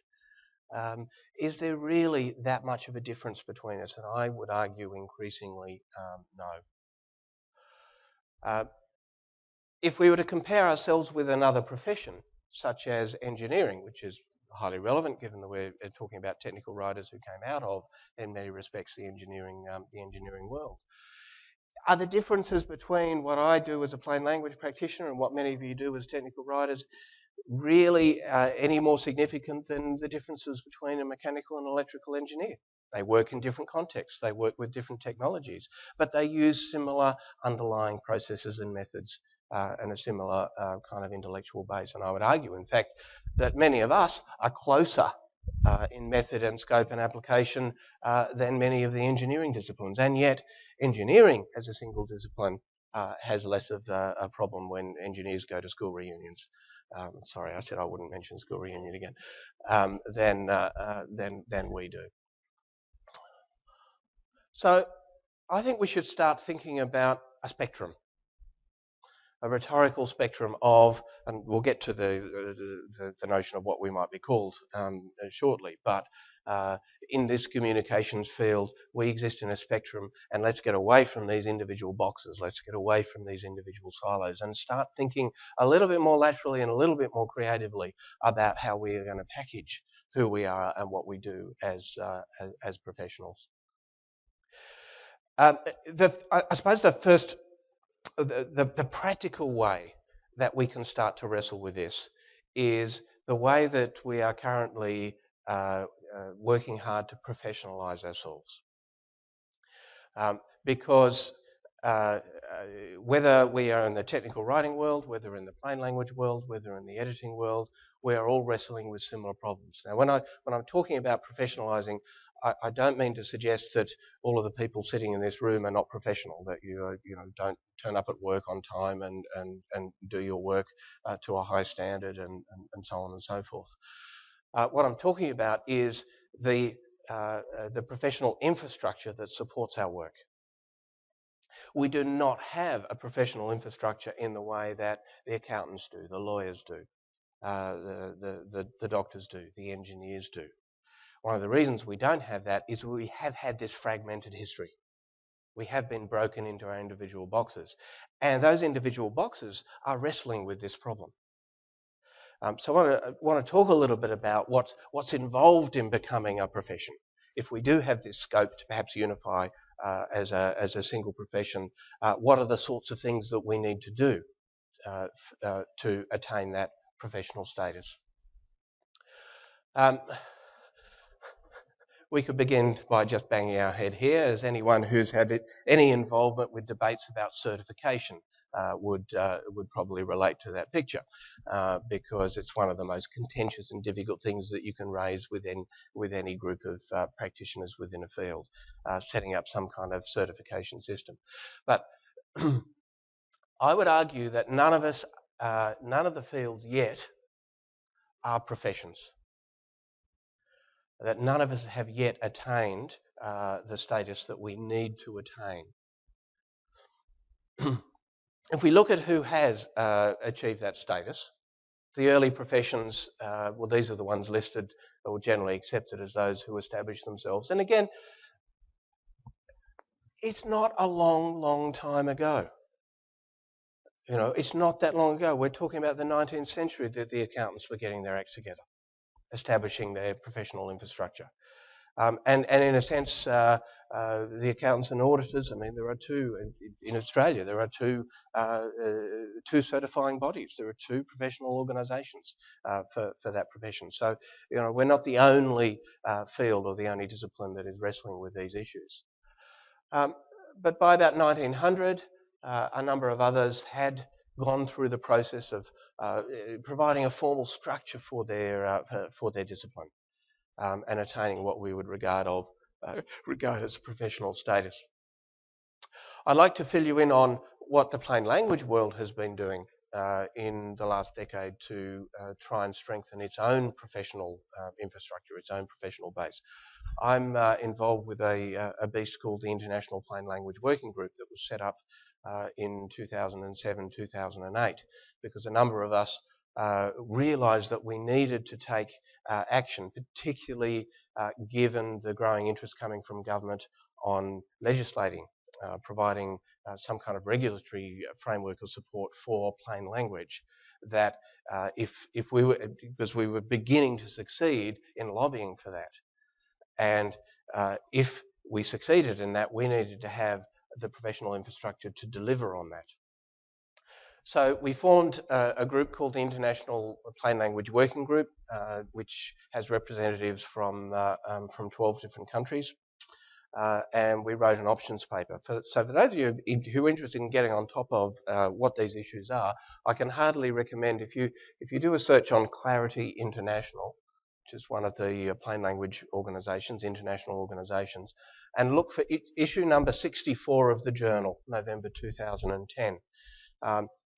Is there really that much of a difference between us? And I would argue increasingly no. If we were to compare ourselves with another profession, such as engineering, which is highly relevant given that we're talking about technical writers who came out of, in many respects, the engineering world. Are the differences between what I do as a plain language practitioner and what many of you do as technical writers really any more significant than the differences between a mechanical and electrical engineer? They work in different contexts, they work with different technologies, but they use similar underlying processes and methods and a similar kind of intellectual base. And I would argue, in fact, that many of us are closer in method and scope and application than many of the engineering disciplines. And yet, engineering as a single discipline has less of a problem when engineers go to school reunions. Sorry, I said I wouldn't mention school reunion again. Than we do. So I think we should start thinking about a spectrum, a rhetorical spectrum of, and we'll get to the notion of what we might be called shortly, but in this communications field, we exist in a spectrum, and let's get away from these individual boxes, let's get away from these individual silos and start thinking a little bit more laterally and a little bit more creatively about how we are going to package who we are and what we do as professionals. I suppose the practical way that we can start to wrestle with this is the way that we are currently working hard to professionalise ourselves. Because whether we are in the technical writing world, whether in the plain language world, whether in the editing world, we are all wrestling with similar problems. Now, when I'm talking about professionalising, I don't mean to suggest that all of the people sitting in this room are not professional, that you don't turn up at work on time and do your work to a high standard and so on and so forth. What I'm talking about is the professional infrastructure that supports our work. We do not have a professional infrastructure in the way that the accountants do, the lawyers do, the doctors do, the engineers do. One of the reasons we don't have that is we have had this fragmented history. We have been broken into our individual boxes. And those individual boxes are wrestling with this problem. So I want to talk a little bit about what's involved in becoming a profession. If we do have this scope to perhaps unify as a single profession, what are the sorts of things that we need to do to attain that professional status? We could begin by just banging our head here, as anyone who's had any involvement with debates about certification would probably relate to that picture, because it's one of the most contentious and difficult things that you can raise with any group of practitioners within a field, setting up some kind of certification system. But I would argue that none of the fields yet are professions. That none of us have yet attained the status that we need to attain. If we look at who has achieved that status, the early professions, well, these are the ones listed or generally accepted as those who established themselves. And again, it's not a long, long time ago. You know, it's not that long ago. We're talking about the 19th century that the accountants were getting their acts together, establishing their professional infrastructure. And in a sense, the accountants and auditors, I mean, there are two, in Australia, there are two certifying bodies. There are two professional organisations for that profession. So, you know, we're not the only field or the only discipline that is wrestling with these issues. But by about 1900, a number of others had gone through the process of providing a formal structure for their discipline. And attaining what we would regard as professional status. I'd like to fill you in on what the plain language world has been doing in the last decade to try and strengthen its own professional infrastructure, its own professional base. I'm involved with a beast called the International Plain Language Working Group that was set up in 2007, 2008, because a number of us realised that we needed to take action, particularly given the growing interest coming from government on legislating, providing some kind of regulatory framework or support for plain language. That if we were, because we were beginning to succeed in lobbying for that, and if we succeeded in that, we needed to have the professional infrastructure to deliver on that. So we formed a group called the International Plain Language Working Group, which has representatives from 12 different countries, and we wrote an options paper. So for those of you who are interested in getting on top of what these issues are, I can heartily recommend if you do a search on Clarity International, which is one of the plain language organisations, international organisations, and look for issue number 64 of the journal, November 2010.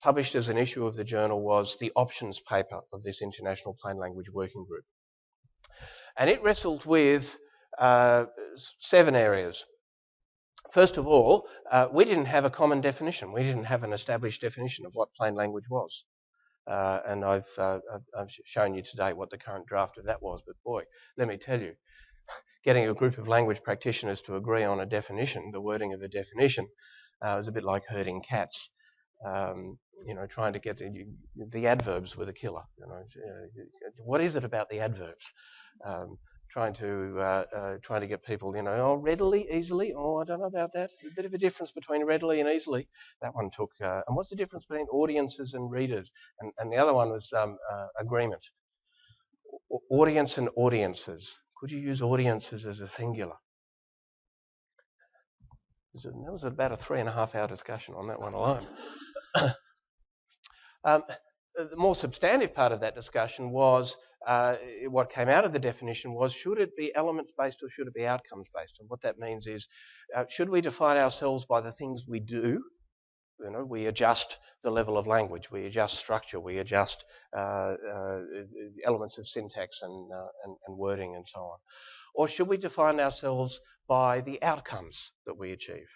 Published as an issue of the journal was the options paper of this International Plain Language Working Group. And it wrestled with 7 areas. First of all, we didn't have a common definition. We didn't have an established definition of what plain language was. And I've shown you today what the current draft of that was. But boy, let me tell you, getting a group of language practitioners to agree on a definition, the wording of a definition, was a bit like herding cats. You know, trying to get the adverbs were the killer. You know, what is it about the adverbs? Trying to get people, you know, oh, readily, easily. Oh, I don't know about that. There's a bit of a difference between readily and easily. That one took. And what's the difference between audiences and readers? And the other one was agreement. Audience and audiences. Could you use audiences as a singular? That was about a 3.5-hour discussion on that one alone. The more substantive part of that discussion was what came out of the definition was, should it be elements-based or should it be outcomes-based? And what that means is, should we define ourselves by the things we do? You know, we adjust the level of language, we adjust structure, we adjust elements of syntax and wording and so on. Or should we define ourselves by the outcomes that we achieve?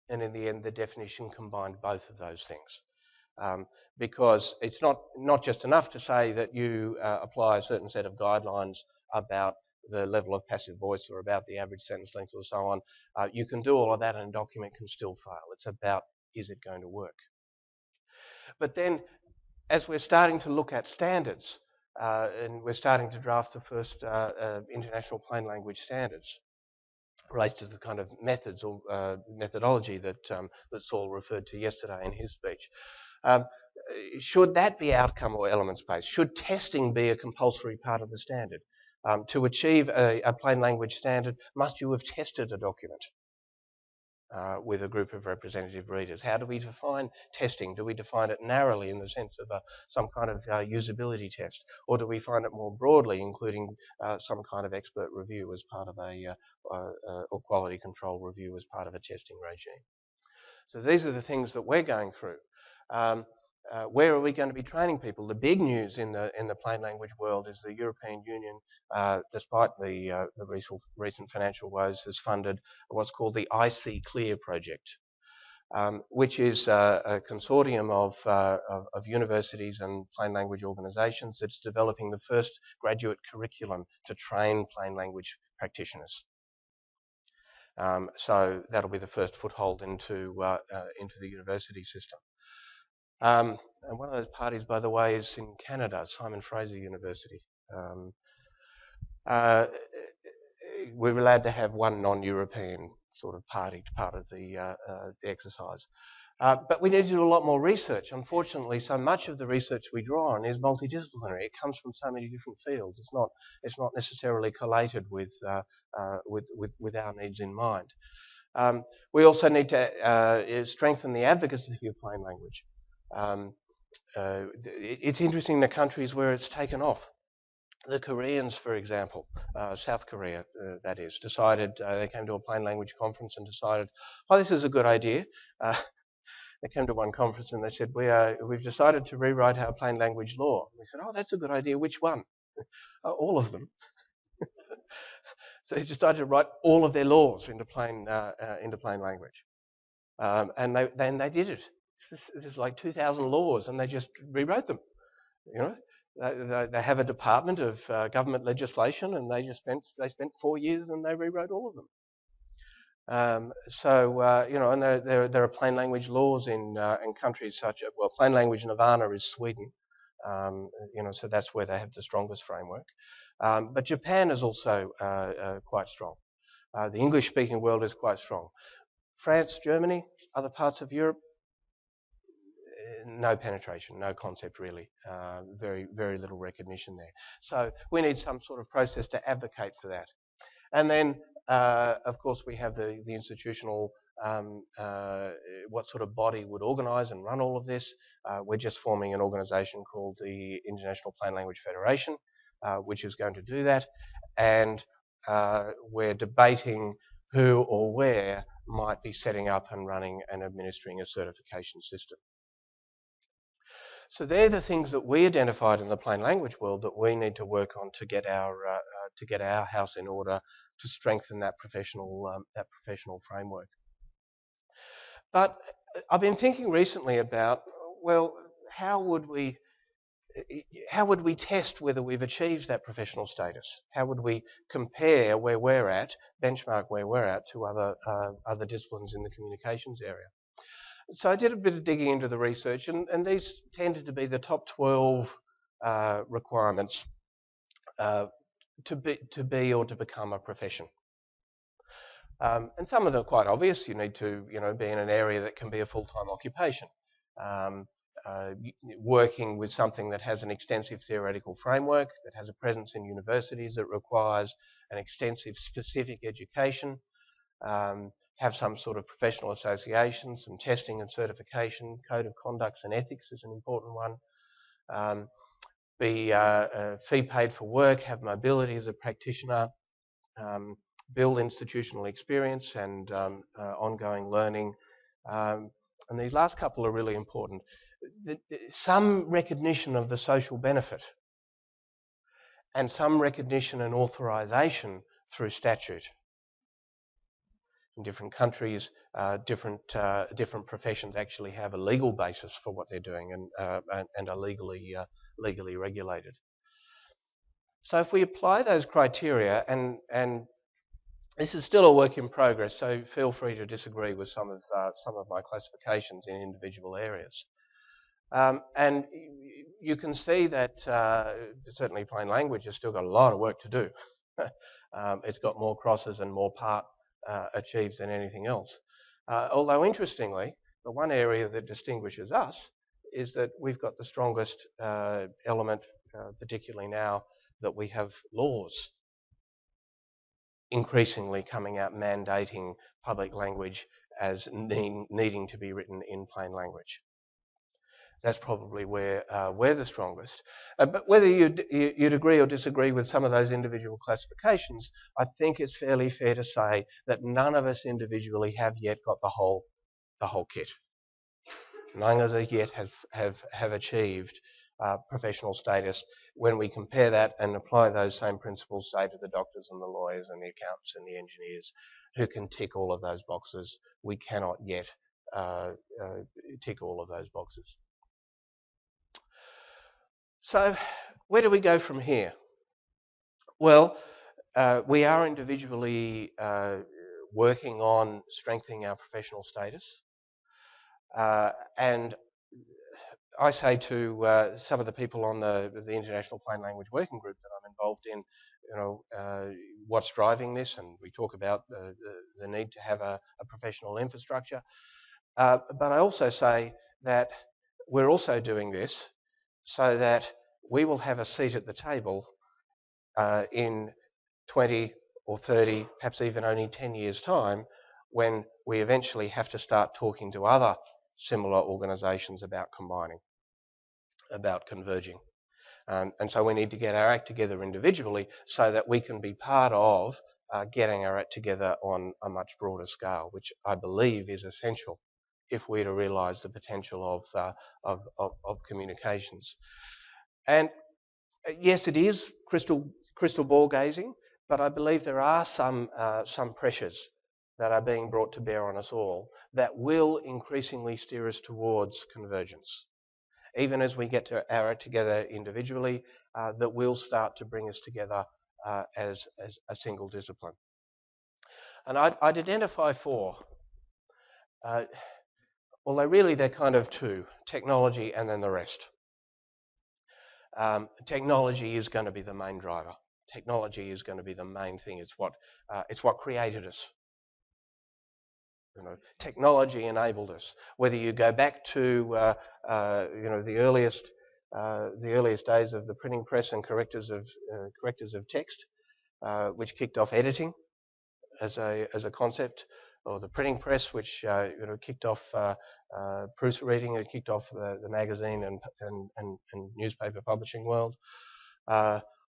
And in the end, the definition combined both of those things. Because it's not just enough to say that you apply a certain set of guidelines about the level of passive voice or about the average sentence length or so on. You can do all of that and a document can still fail. It's about, is it going to work? But then, as we're starting to look at standards, and we're starting to draft the first international plain language standards, relates to the kind of methods or methodology that Saul referred to yesterday in his speech. Should that be outcome or elements-based? Should testing be a compulsory part of the standard? To achieve a plain language standard, must you have tested a document with a group of representative readers? How do we define testing? Do we define it narrowly in the sense of some kind of usability test? Or do we find it more broadly, including some kind of expert review as part of or quality control review as part of a testing regime? So these are the things that we're going through. Where are we going to be training people? The big news in the plain language world is the European Union, despite the recent financial woes, has funded what's called the IC Clear project, which is a consortium of universities and plain language organisations that's developing the first graduate curriculum to train plain language practitioners. So that'll be the first foothold into the university system. And one of those parties, by the way, is in Canada, Simon Fraser University. We're allowed to have one non-European sort of party part of the exercise. But we need to do a lot more research. Unfortunately, so much of the research we draw on is multidisciplinary. It comes from so many different fields. It's not necessarily collated with our needs in mind. We also need to strengthen the advocacy of plain language. It's interesting the countries where it's taken off. The Koreans, for example, South Korea, that is, decided, they came to a plain language conference and decided, oh, this is a good idea. They came to one conference and they said, we've decided to rewrite our plain language law. We said, oh, that's a good idea. Which one? All of them. So they decided to write all of their laws into plain language. And they did it. There's like 2,000 laws and they just rewrote them. You know, they have a department of government legislation and they spent 4 years and they rewrote all of them. You know, and there are plain language laws in countries such as, well, plain language nirvana is Sweden. You know, so that's where they have the strongest framework. But Japan is also quite strong. The English-speaking world is quite strong. France, Germany, other parts of Europe, no penetration, no concept really. Very, very little recognition there. So we need some sort of process to advocate for that. And then, of course, we have the institutional, what sort of body would organise and run all of this. We're just forming an organisation called the International Plain Language Federation, which is going to do that. And we're debating who or where might be setting up and running and administering a certification system. So they're the things that we identified in the plain language world that we need to work on to get our house in order to strengthen that professional framework. But I've been thinking recently about, well, how would we test whether we've achieved that professional status? How would we compare where we're at, benchmark where we're at to other disciplines in the communications area? So I did a bit of digging into the research, and these tended to be the top 12 requirements to be or to become a profession. And some of them are quite obvious. You need to, be in an area that can be a full-time occupation. Working with something that has an extensive theoretical framework, that has a presence in universities, that requires an extensive specific education. Have some sort of professional association, some testing and certification, code of conducts and ethics is an important one. Be fee paid for work, have mobility as a practitioner, build institutional experience and ongoing learning. And these last couple are really important. Some recognition of the social benefit and some recognition and authorisation through statute. In different countries, different professions actually have a legal basis for what they're doing and are legally regulated. So if we apply those criteria, and this is still a work in progress, so feel free to disagree with some of my classifications in individual areas. And you can see that certainly plain language has still got a lot of work to do. It's got more crosses and more part achieves than anything else. Although interestingly, the one area that distinguishes us is that we've got the strongest element, particularly now that we have laws increasingly coming out mandating public language as needing to be written in plain language. That's probably where we're the strongest. But whether you'd agree or disagree with some of those individual classifications, I think it's fairly fair to say that none of us individually have yet got the whole kit. None of us yet have achieved professional status when we compare that and apply those same principles, say, to the doctors and the lawyers and the accountants and the engineers who can tick all of those boxes. We cannot yet tick all of those boxes. So where do we go from here? Well, we are individually working on strengthening our professional status. And I say to some of the people on the International Plain Language Working Group that I'm involved in, what's driving this, and we talk about the need to have a professional infrastructure. But I also say that we're also doing this so that we will have a seat at the table in 20 or 30, perhaps even only 10 years' time, when we eventually have to start talking to other similar organisations about combining, about converging. And so we need to get our act together individually so that we can be part of getting our act together on a much broader scale, which I believe is essential if we're to realise the potential of communications. And yes, it is crystal ball gazing, but I believe there are some pressures that are being brought to bear on us all that will increasingly steer us towards convergence. Even as we get our act together individually, that will start to bring us together as a single discipline. And I'd identify four. Although really they're kind of two: technology and then the rest. Technology is going to be the main driver. Technology is going to be the main thing. It's what created us. Technology enabled us. Whether you go back to the earliest days of the printing press and correctors of text, which kicked off editing as a concept, or the printing press, which kicked off proofreading. It kicked off the magazine and newspaper publishing world,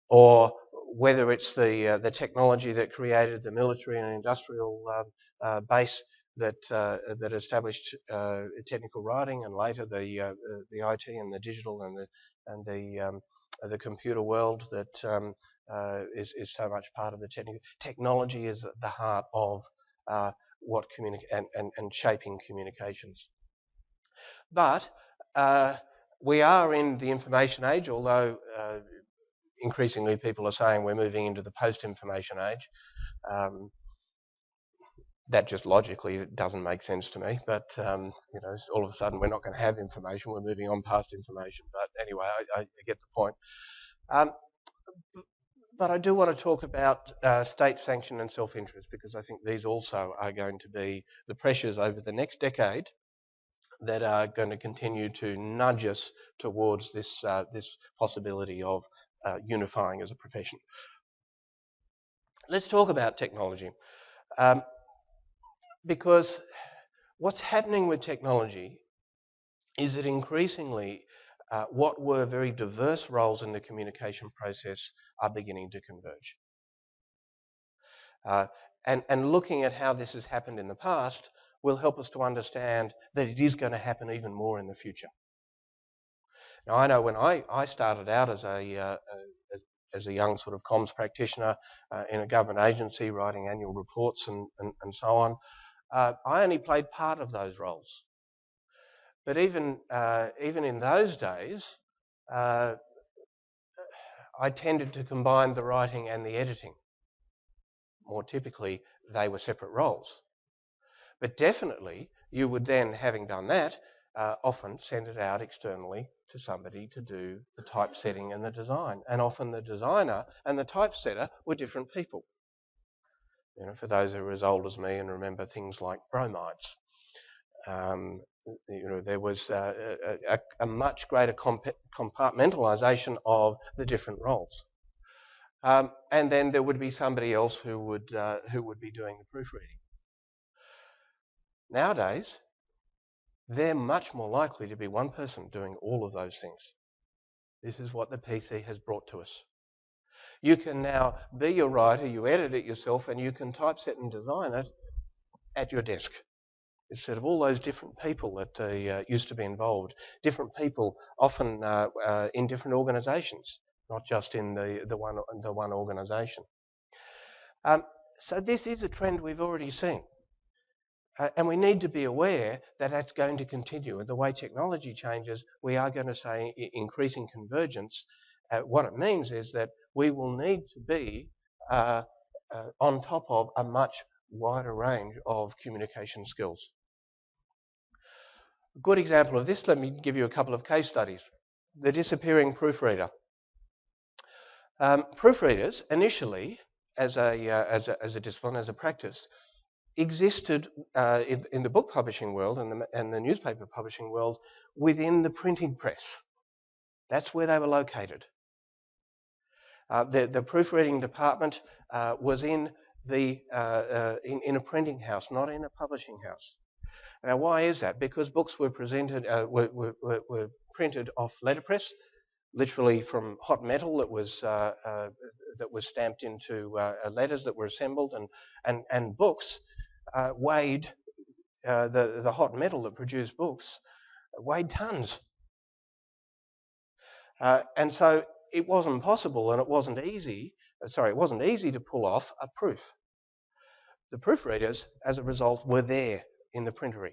or whether it's the technology that created the military and industrial base that established technical writing, and later the IT and the digital and the computer world that is so much part of the technology is at the heart of what and shaping communications. But we are in the information age, although increasingly people are saying we're moving into the post-information age. That just logically doesn't make sense to me, but all of a sudden we're not going to have information, we're moving on past information. But anyway, I get the point. But I do want to talk about state sanction and self-interest, because I think these also are going to be the pressures over the next decade that are going to continue to nudge us towards this possibility of unifying as a profession. Let's talk about technology. Because what's happening with technology is that increasingly what were very diverse roles in the communication process are beginning to converge. And looking at how this has happened in the past will help us to understand that it is going to happen even more in the future. Now, I know when I started out as as a young sort of comms practitioner in a government agency writing annual reports and so on, I only played part of those roles. But even in those days, I tended to combine the writing and the editing. More typically, they were separate roles. But definitely, you would then, having done that, often send it out externally to somebody to do the typesetting and the design. And often the designer and the typesetter were different people. You know, for those who are as old as me and remember things like bromides. You know, there was a much greater compartmentalisation of the different roles. And then there would be somebody else who would be doing the proofreading. Nowadays, they're much more likely to be one person doing all of those things. This is what the PC has brought to us. You can now be your writer, you edit it yourself, and you can typeset and design it at your desk. Instead of all those different people that used to be involved, different people often in different organisations, not just in the one organisation. So this is a trend we've already seen. And we need to be aware that that's going to continue. And the way technology changes, we are going to say increasing convergence. What it means is that we will need to be on top of a much wider range of communication skills. A good example of this, let me give you a couple of case studies. The disappearing proofreader. Proofreaders initially, as a discipline, as a practice, existed in the book publishing world and the newspaper publishing world within the printing press. That's where they were located. The proofreading department was in a printing house, not in a publishing house. Now, why is that? Because books were were printed off letterpress, literally from hot metal that was stamped into letters that were assembled, and books weighed the hot metal that produced books weighed tons, and so it wasn't possible, and it wasn't easy. It wasn't easy to pull off a proof. The proofreaders, as a result, were there in the printery.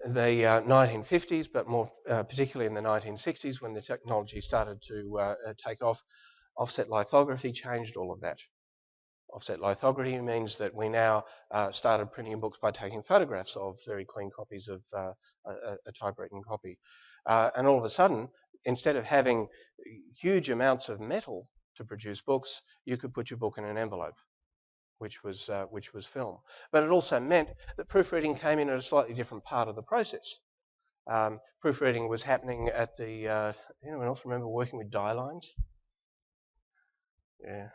The 1950s, but more particularly in the 1960s, when the technology started to take off, offset lithography changed all of that. Offset lithography means that we now started printing books by taking photographs of very clean copies of a typewritten copy. And all of a sudden, instead of having huge amounts of metal to produce books, you could put your book in an envelope, which was film. But it also meant that proofreading came in at a slightly different part of the process. Proofreading was happening at the, anyone else remember working with die lines? Yeah.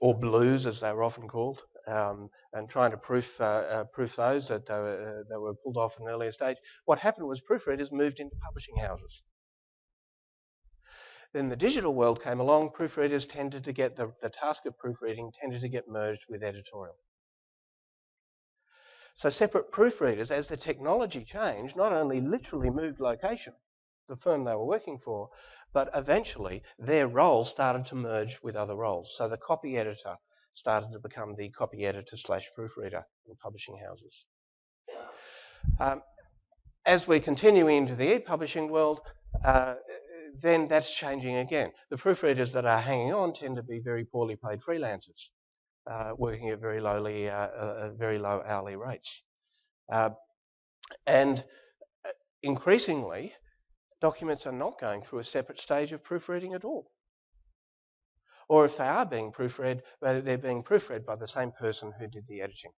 Or blues, as they were often called, and trying to proof those that they were pulled off at an earlier stage. What happened was proofreaders moved into publishing houses. Then the digital world came along. Proofreaders tended to get the task of proofreading tended to get merged with editorial. So separate proofreaders, as the technology changed, not only literally moved location, the firm they were working for, but eventually their roles started to merge with other roles. So the copy editor started to become the copy editor / proofreader in publishing houses. As we continue into the e-publishing world, then that's changing again. The proofreaders that are hanging on tend to be very poorly paid freelancers, working at very low hourly rates. And increasingly, documents are not going through a separate stage of proofreading at all. Or if they are being proofread, they're being proofread by the same person who did the editing,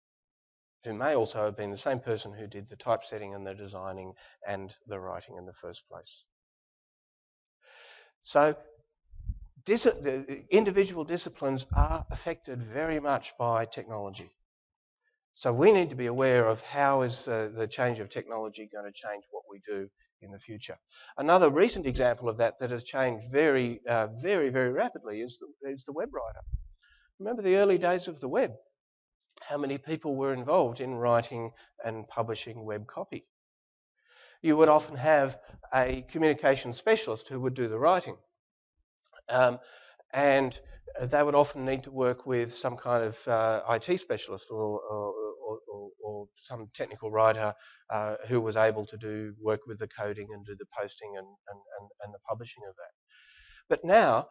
who may also have been the same person who did the typesetting and the designing and the writing in the first place. So the individual disciplines are affected very much by technology. So we need to be aware of how is the change of technology going to change what we do in the future. Another recent example of that has changed very, very rapidly is the web writer. Remember the early days of the web? How many people were involved in writing and publishing web copy? you would often have a communication specialist who would do the writing. And they would often need to work with some kind of IT specialist or some technical writer who was able to work with the coding and do the posting and the publishing of that. But now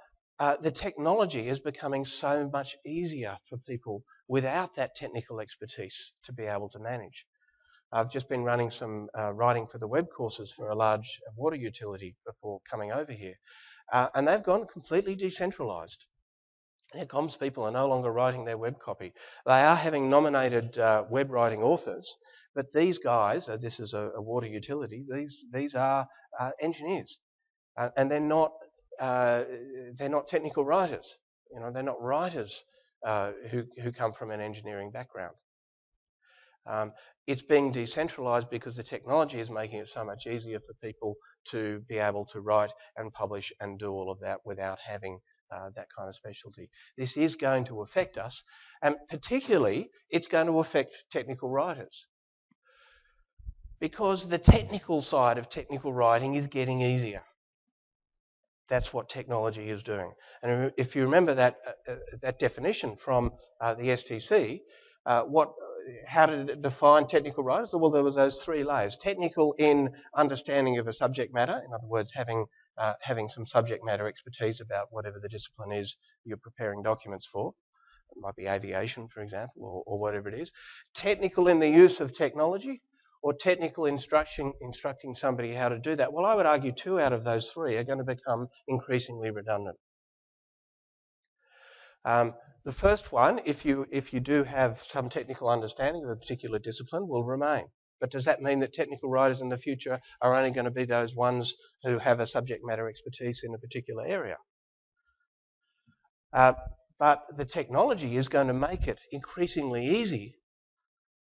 the technology is becoming so much easier for people without that technical expertise to be able to manage. I've just been running some writing for the web courses for a large water utility before coming over here. And they've gone completely decentralised. Their comms people are no longer writing their web copy. They are having nominated web writing authors, but these guys, this is a water utility, these are engineers. And they're not technical writers. They're not writers who come from an engineering background. It's being decentralised because the technology is making it so much easier for people to be able to write and publish and do all of that without having that kind of specialty. This is going to affect us, and particularly it's going to affect technical writers, because the technical side of technical writing is getting easier. That's what technology is doing. And if you remember that definition from the STC, how did it define technical writers? Well, there was those three layers. Technical in understanding of a subject matter, in other words, having some subject matter expertise about whatever the discipline is you're preparing documents for. It might be aviation, for example, or whatever it is. Technical in the use of technology, or technical instructing somebody how to do that. Well, I would argue 2 out of those 3 are going to become increasingly redundant. The first one, if you do have some technical understanding of a particular discipline, will remain. But does that mean that technical writers in the future are only going to be those ones who have a subject matter expertise in a particular area? But the technology is going to make it increasingly easy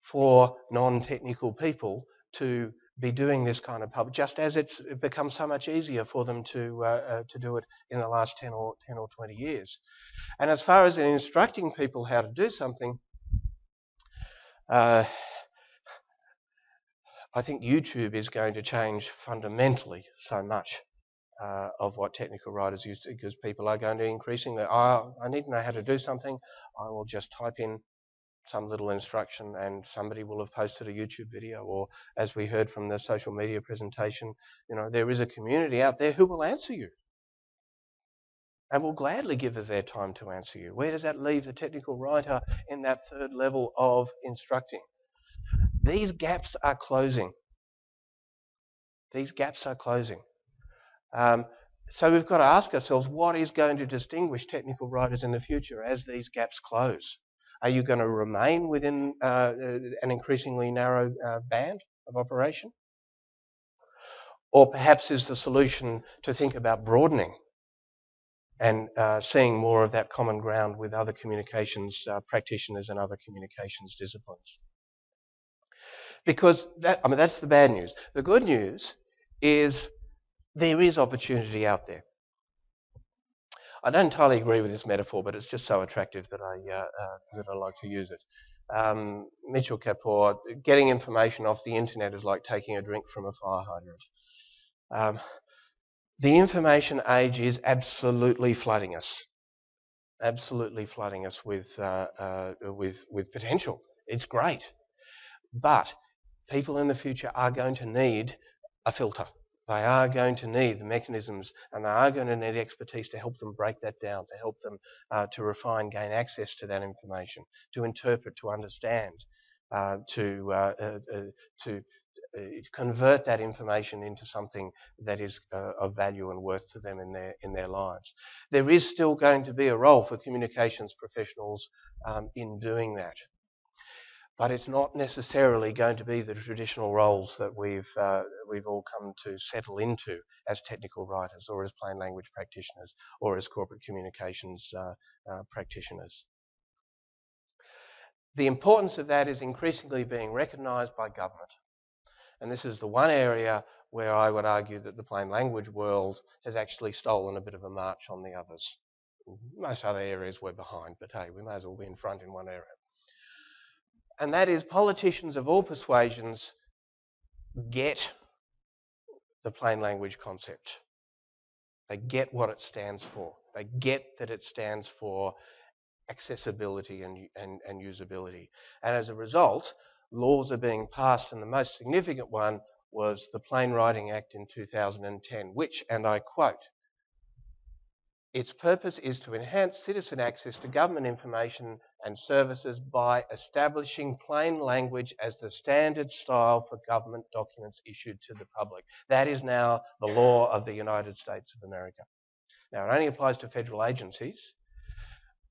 for non-technical people to be doing this kind of pub, just as it's become so much easier for them to do it in the last 10 or 20 years. And as far as instructing people how to do something, I think YouTube is going to change fundamentally so much of what technical writers use, because people are going to increasingly, I need to know how to do something, I will just type in some little instruction and somebody will have posted a YouTube video, or as we heard from the social media presentation, there is a community out there who will answer you and will gladly give us their time to answer you. Where does that leave the technical writer in that third level of instructing? These gaps are closing. These gaps are closing. So we've got to ask ourselves, what is going to distinguish technical writers in the future as these gaps close? Are you going to remain within an increasingly narrow band of operation? Or perhaps is the solution to think about broadening and seeing more of that common ground with other communications practitioners and other communications disciplines? Because that's the bad news. The good news is there is opportunity out there. I don't entirely agree with this metaphor, but it's just so attractive that I like to use it. Mitchell Kapoor, getting information off the internet is like taking a drink from a fire hydrant. The information age is absolutely flooding us with potential. It's great, but people in the future are going to need a filter. They are going to need the mechanisms, and they are going to need expertise to help them break that down, to help them to refine, gain access to that information, to interpret, to understand, to convert that information into something that is of value and worth to them in their lives. There is still going to be a role for communications professionals in doing that. But it's not necessarily going to be the traditional roles that we've all come to settle into as technical writers, or as plain language practitioners, or as corporate communications practitioners. The importance of that is increasingly being recognised by government. And this is the one area where I would argue that the plain language world has actually stolen a bit of a march on the others. Most other areas we're behind, but hey, we may as well be in front in one area. And that is, politicians of all persuasions get the plain language concept. They get what it stands for. They get that it stands for accessibility and usability. And as a result, laws are being passed, and the most significant one was the Plain Writing Act in 2010, which, and I quote, its purpose is to enhance citizen access to government information and services by establishing plain language as the standard style for government documents issued to the public. That is now the law of the United States of America. Now, it only applies to federal agencies,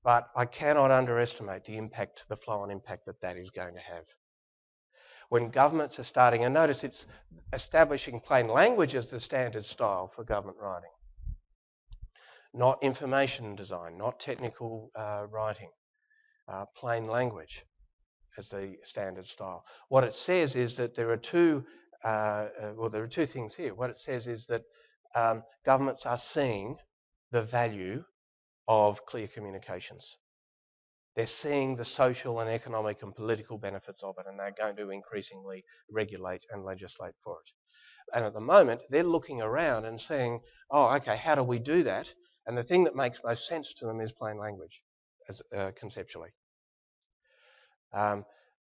but I cannot underestimate the impact, the flow on impact that that is going to have. When governments are starting, and notice it's establishing plain language as the standard style for government writing, not information design, not technical writing, plain language as the standard style. What it says is that there are two things here. What it says is that governments are seeing the value of clear communications. They're seeing the social and economic and political benefits of it, and they're going to increasingly regulate and legislate for it. And at the moment, they're looking around and saying, oh, okay, how do we do that? And the thing that makes most sense to them is plain language, as conceptually.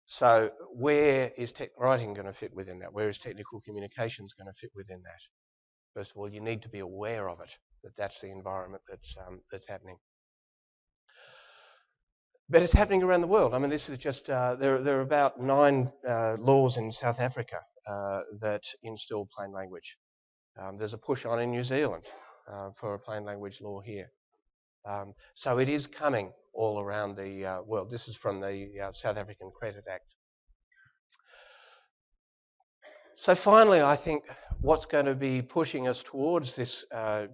So where is writing going to fit within that? Where is technical communications going to fit within that? First of all, you need to be aware of it, that that's the environment that's happening. But it's happening around the world. I mean, this is just, there are about 9 laws in South Africa that instill plain language. There's a push on in New Zealand for a plain language law here. So it is coming all around the world. This is from the South African Credit Act. So finally, I think what's going to be pushing us towards this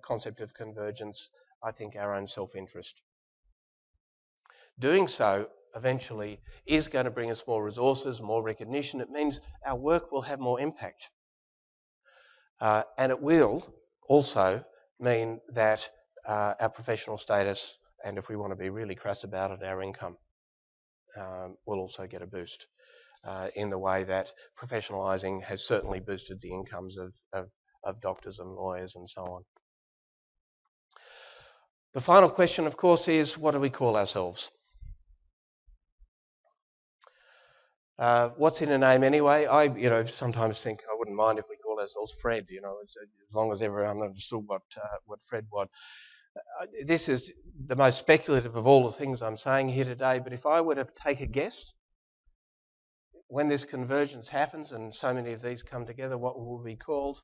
concept of convergence, I think our own self-interest. Doing so eventually is going to bring us more resources, more recognition. It means our work will have more impact. And it will also mean that our professional status, and if we want to be really crass about it, our income will also get a boost in the way that professionalising has certainly boosted the incomes of doctors and lawyers and so on. The final question, of course, is what do we call ourselves? What's in a name anyway? I, sometimes think I wouldn't mind if we called ourselves Fred. As long as everyone understood what Fred was. This is the most speculative of all the things I'm saying here today. But if I were to take a guess, when this convergence happens and so many of these come together, what will be called?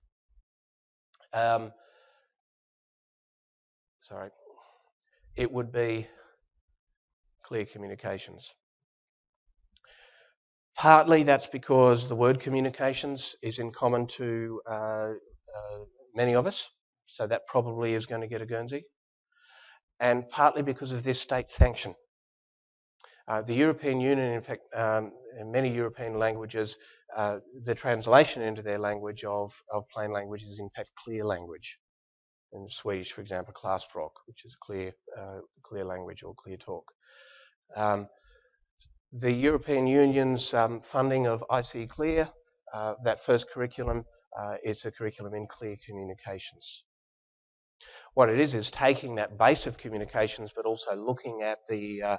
It would be clear communications. Partly that's because the word communications is in common to many of us, so that probably is going to get a Guernsey. And partly because of this state sanction. The European Union, in fact, in many European languages, the translation into their language of plain language is in fact clear language. In Swedish, for example, klarspråk, which is clear language or clear talk. The European Union's funding of IC Clear, that first curriculum, it's a curriculum in clear communications. What it is taking that base of communications, but also looking at the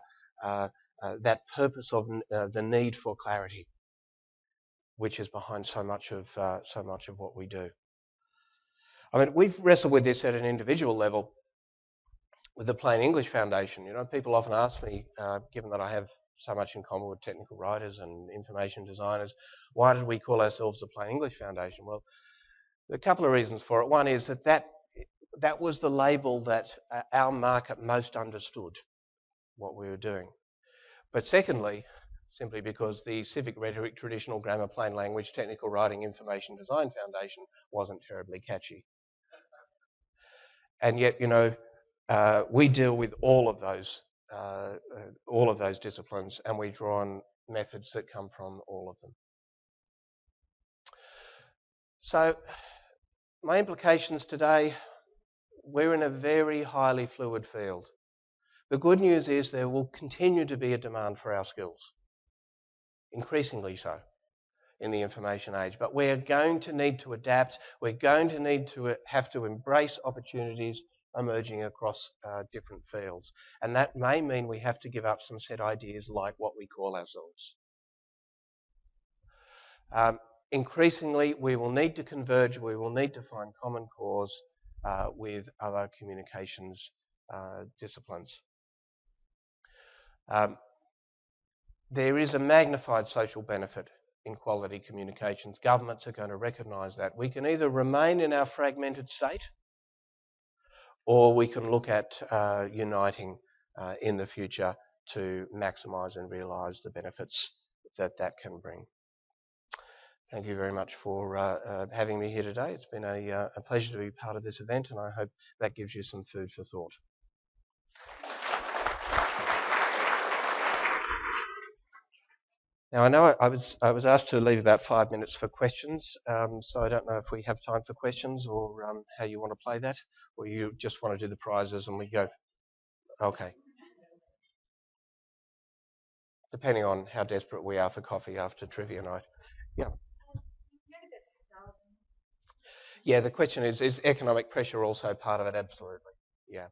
that purpose of the need for clarity, which is behind so much of what we do. I mean, we've wrestled with this at an individual level with the Plain English Foundation. People often ask me, given that I have so much in common with technical writers and information designers, why did we call ourselves the Plain English Foundation? Well, there are a couple of reasons for it. One is that was the label that our market most understood what we were doing. But secondly, simply because the Civic Rhetoric, Traditional Grammar, Plain Language, Technical Writing, Information Design Foundation wasn't terribly catchy. And yet, we deal with all of those disciplines, and we draw on methods that come from all of them. So, my implications today, we're in a very highly fluid field. The good news is there will continue to be a demand for our skills, increasingly so. in the information age. But we're going to need to adapt. We're going to need to have to embrace opportunities emerging across different fields. And that may mean we have to give up some set ideas like what we call ourselves. Increasingly, we will need to converge, we will need to find common cause with other communications disciplines. There is a magnified social benefit in quality communications. Governments are going to recognise that. We can either remain in our fragmented state, or we can look at uniting in the future to maximise and realise the benefits that that can bring. Thank you very much for having me here today. It's been a pleasure to be part of this event, and I hope that gives you some food for thought. Now, I know I was asked to leave about 5 minutes for questions, so I don't know if we have time for questions or how you want to play that, or you just want to do the prizes and we go. Okay. Depending on how desperate we are for coffee after trivia night. Yeah. Yeah, the question is economic pressure also part of it? Absolutely. Yeah.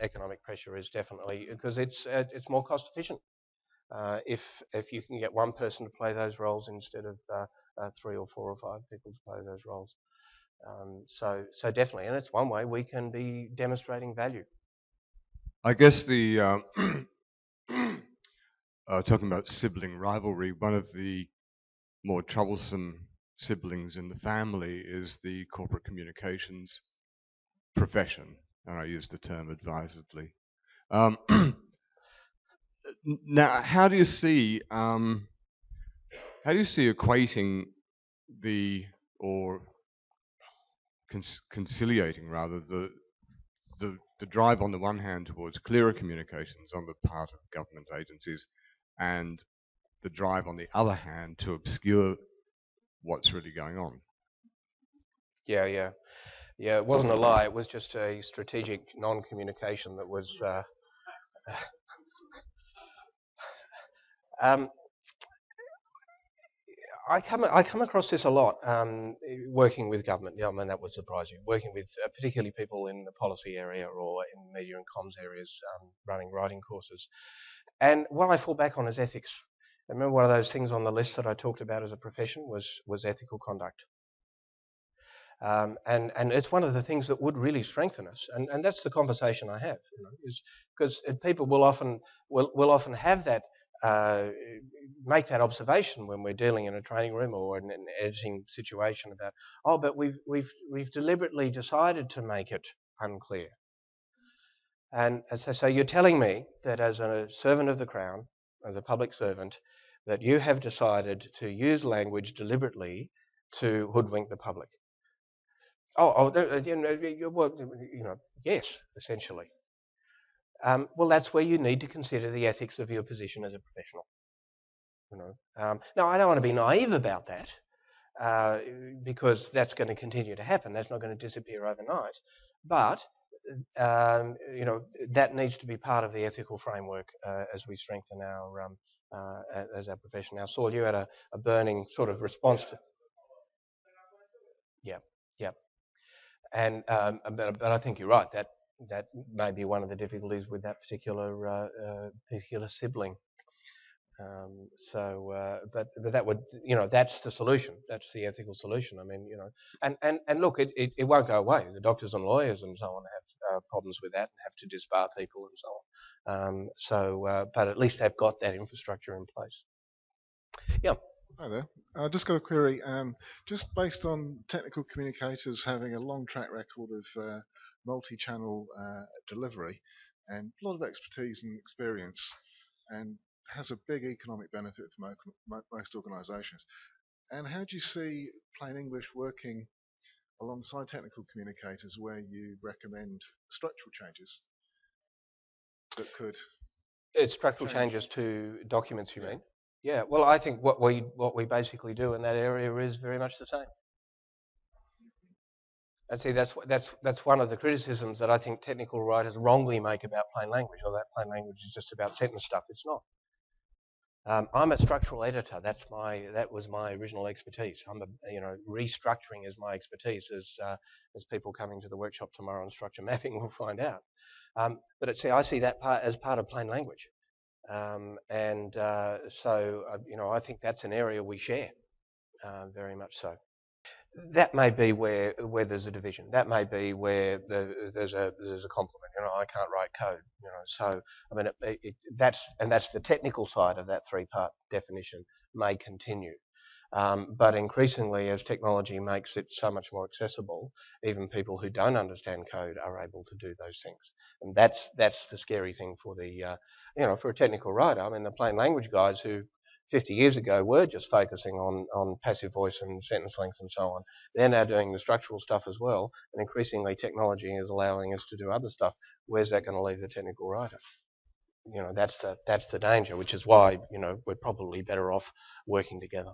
Economic pressure is definitely, because it's more cost efficient. If you can get one person to play those roles instead of 3 or 4 or 5 people to play those roles. So definitely, and it's one way we can be demonstrating value. I guess the talking about sibling rivalry, one of the more troublesome siblings in the family is the corporate communications profession, and I use the term advisedly. Now, how do you see equating or conciliating rather the drive on the one hand towards clearer communications on the part of government agencies, and the drive on the other hand to obscure what's really going on? Yeah. It wasn't a lie. It was just a strategic non-communication that was. I come across this a lot working with government. Yeah, I mean, that would surprise you. Working with particularly people in the policy area or in media and comms areas, running writing courses. And what I fall back on is ethics. I remember one of those things on the list that I talked about as a profession was ethical conduct. And it's one of the things that would really strengthen us. And that's the conversation I have, is because people will often have that. Make that observation when we're dealing in a training room or in an editing situation about, but we've deliberately decided to make it unclear. And so you're telling me that as a servant of the Crown, as a public servant, that you have decided to use language deliberately to hoodwink the public. Yes, essentially. Well, that's where you need to consider the ethics of your position as a professional. Now, I don't want to be naive about that because that's going to continue to happen. That's not going to disappear overnight. But that needs to be part of the ethical framework as we strengthen our as our profession. Now, Saul, you had a burning sort of response to. Yeah. And but I think you're right. That may be one of the difficulties with that particular sibling. But that would, that's the solution. That's the ethical solution. I mean, and look, it won't go away. The doctors and lawyers and so on have problems with that and have to disbar people and so on. But at least they've got that infrastructure in place. Yeah. Hi there. I just got a query. Just based on technical communicators having a long track record of multi-channel delivery and a lot of expertise and experience, and has a big economic benefit for most organisations. And how do you see plain English working alongside technical communicators, where you recommend structural changes that could? It's structural changes to documents, you mean? Yeah. Well, I think what we basically do in that area is very much the same. And see, that's one of the criticisms that I think technical writers wrongly make about plain language, or that plain language is just about sentence stuff. It's not. I'm a structural editor. That was my original expertise. Restructuring is my expertise, as people coming to the workshop tomorrow on structure mapping will find out. I see that as part of plain language, I think that's an area we share very much so. That may be where there's a division. That may be where there's a complement. I can't write code. So I mean, that's the technical side of that three-part definition may continue. But increasingly, as technology makes it so much more accessible, even people who don't understand code are able to do those things. And that's the scary thing for for a technical writer. I mean, the plain language guys who 50 years ago were just focusing on passive voice and sentence length and so on. They're now doing the structural stuff as well, and increasingly technology is allowing us to do other stuff. Where's that going to leave the technical writer? That's the danger, which is why we're probably better off working together.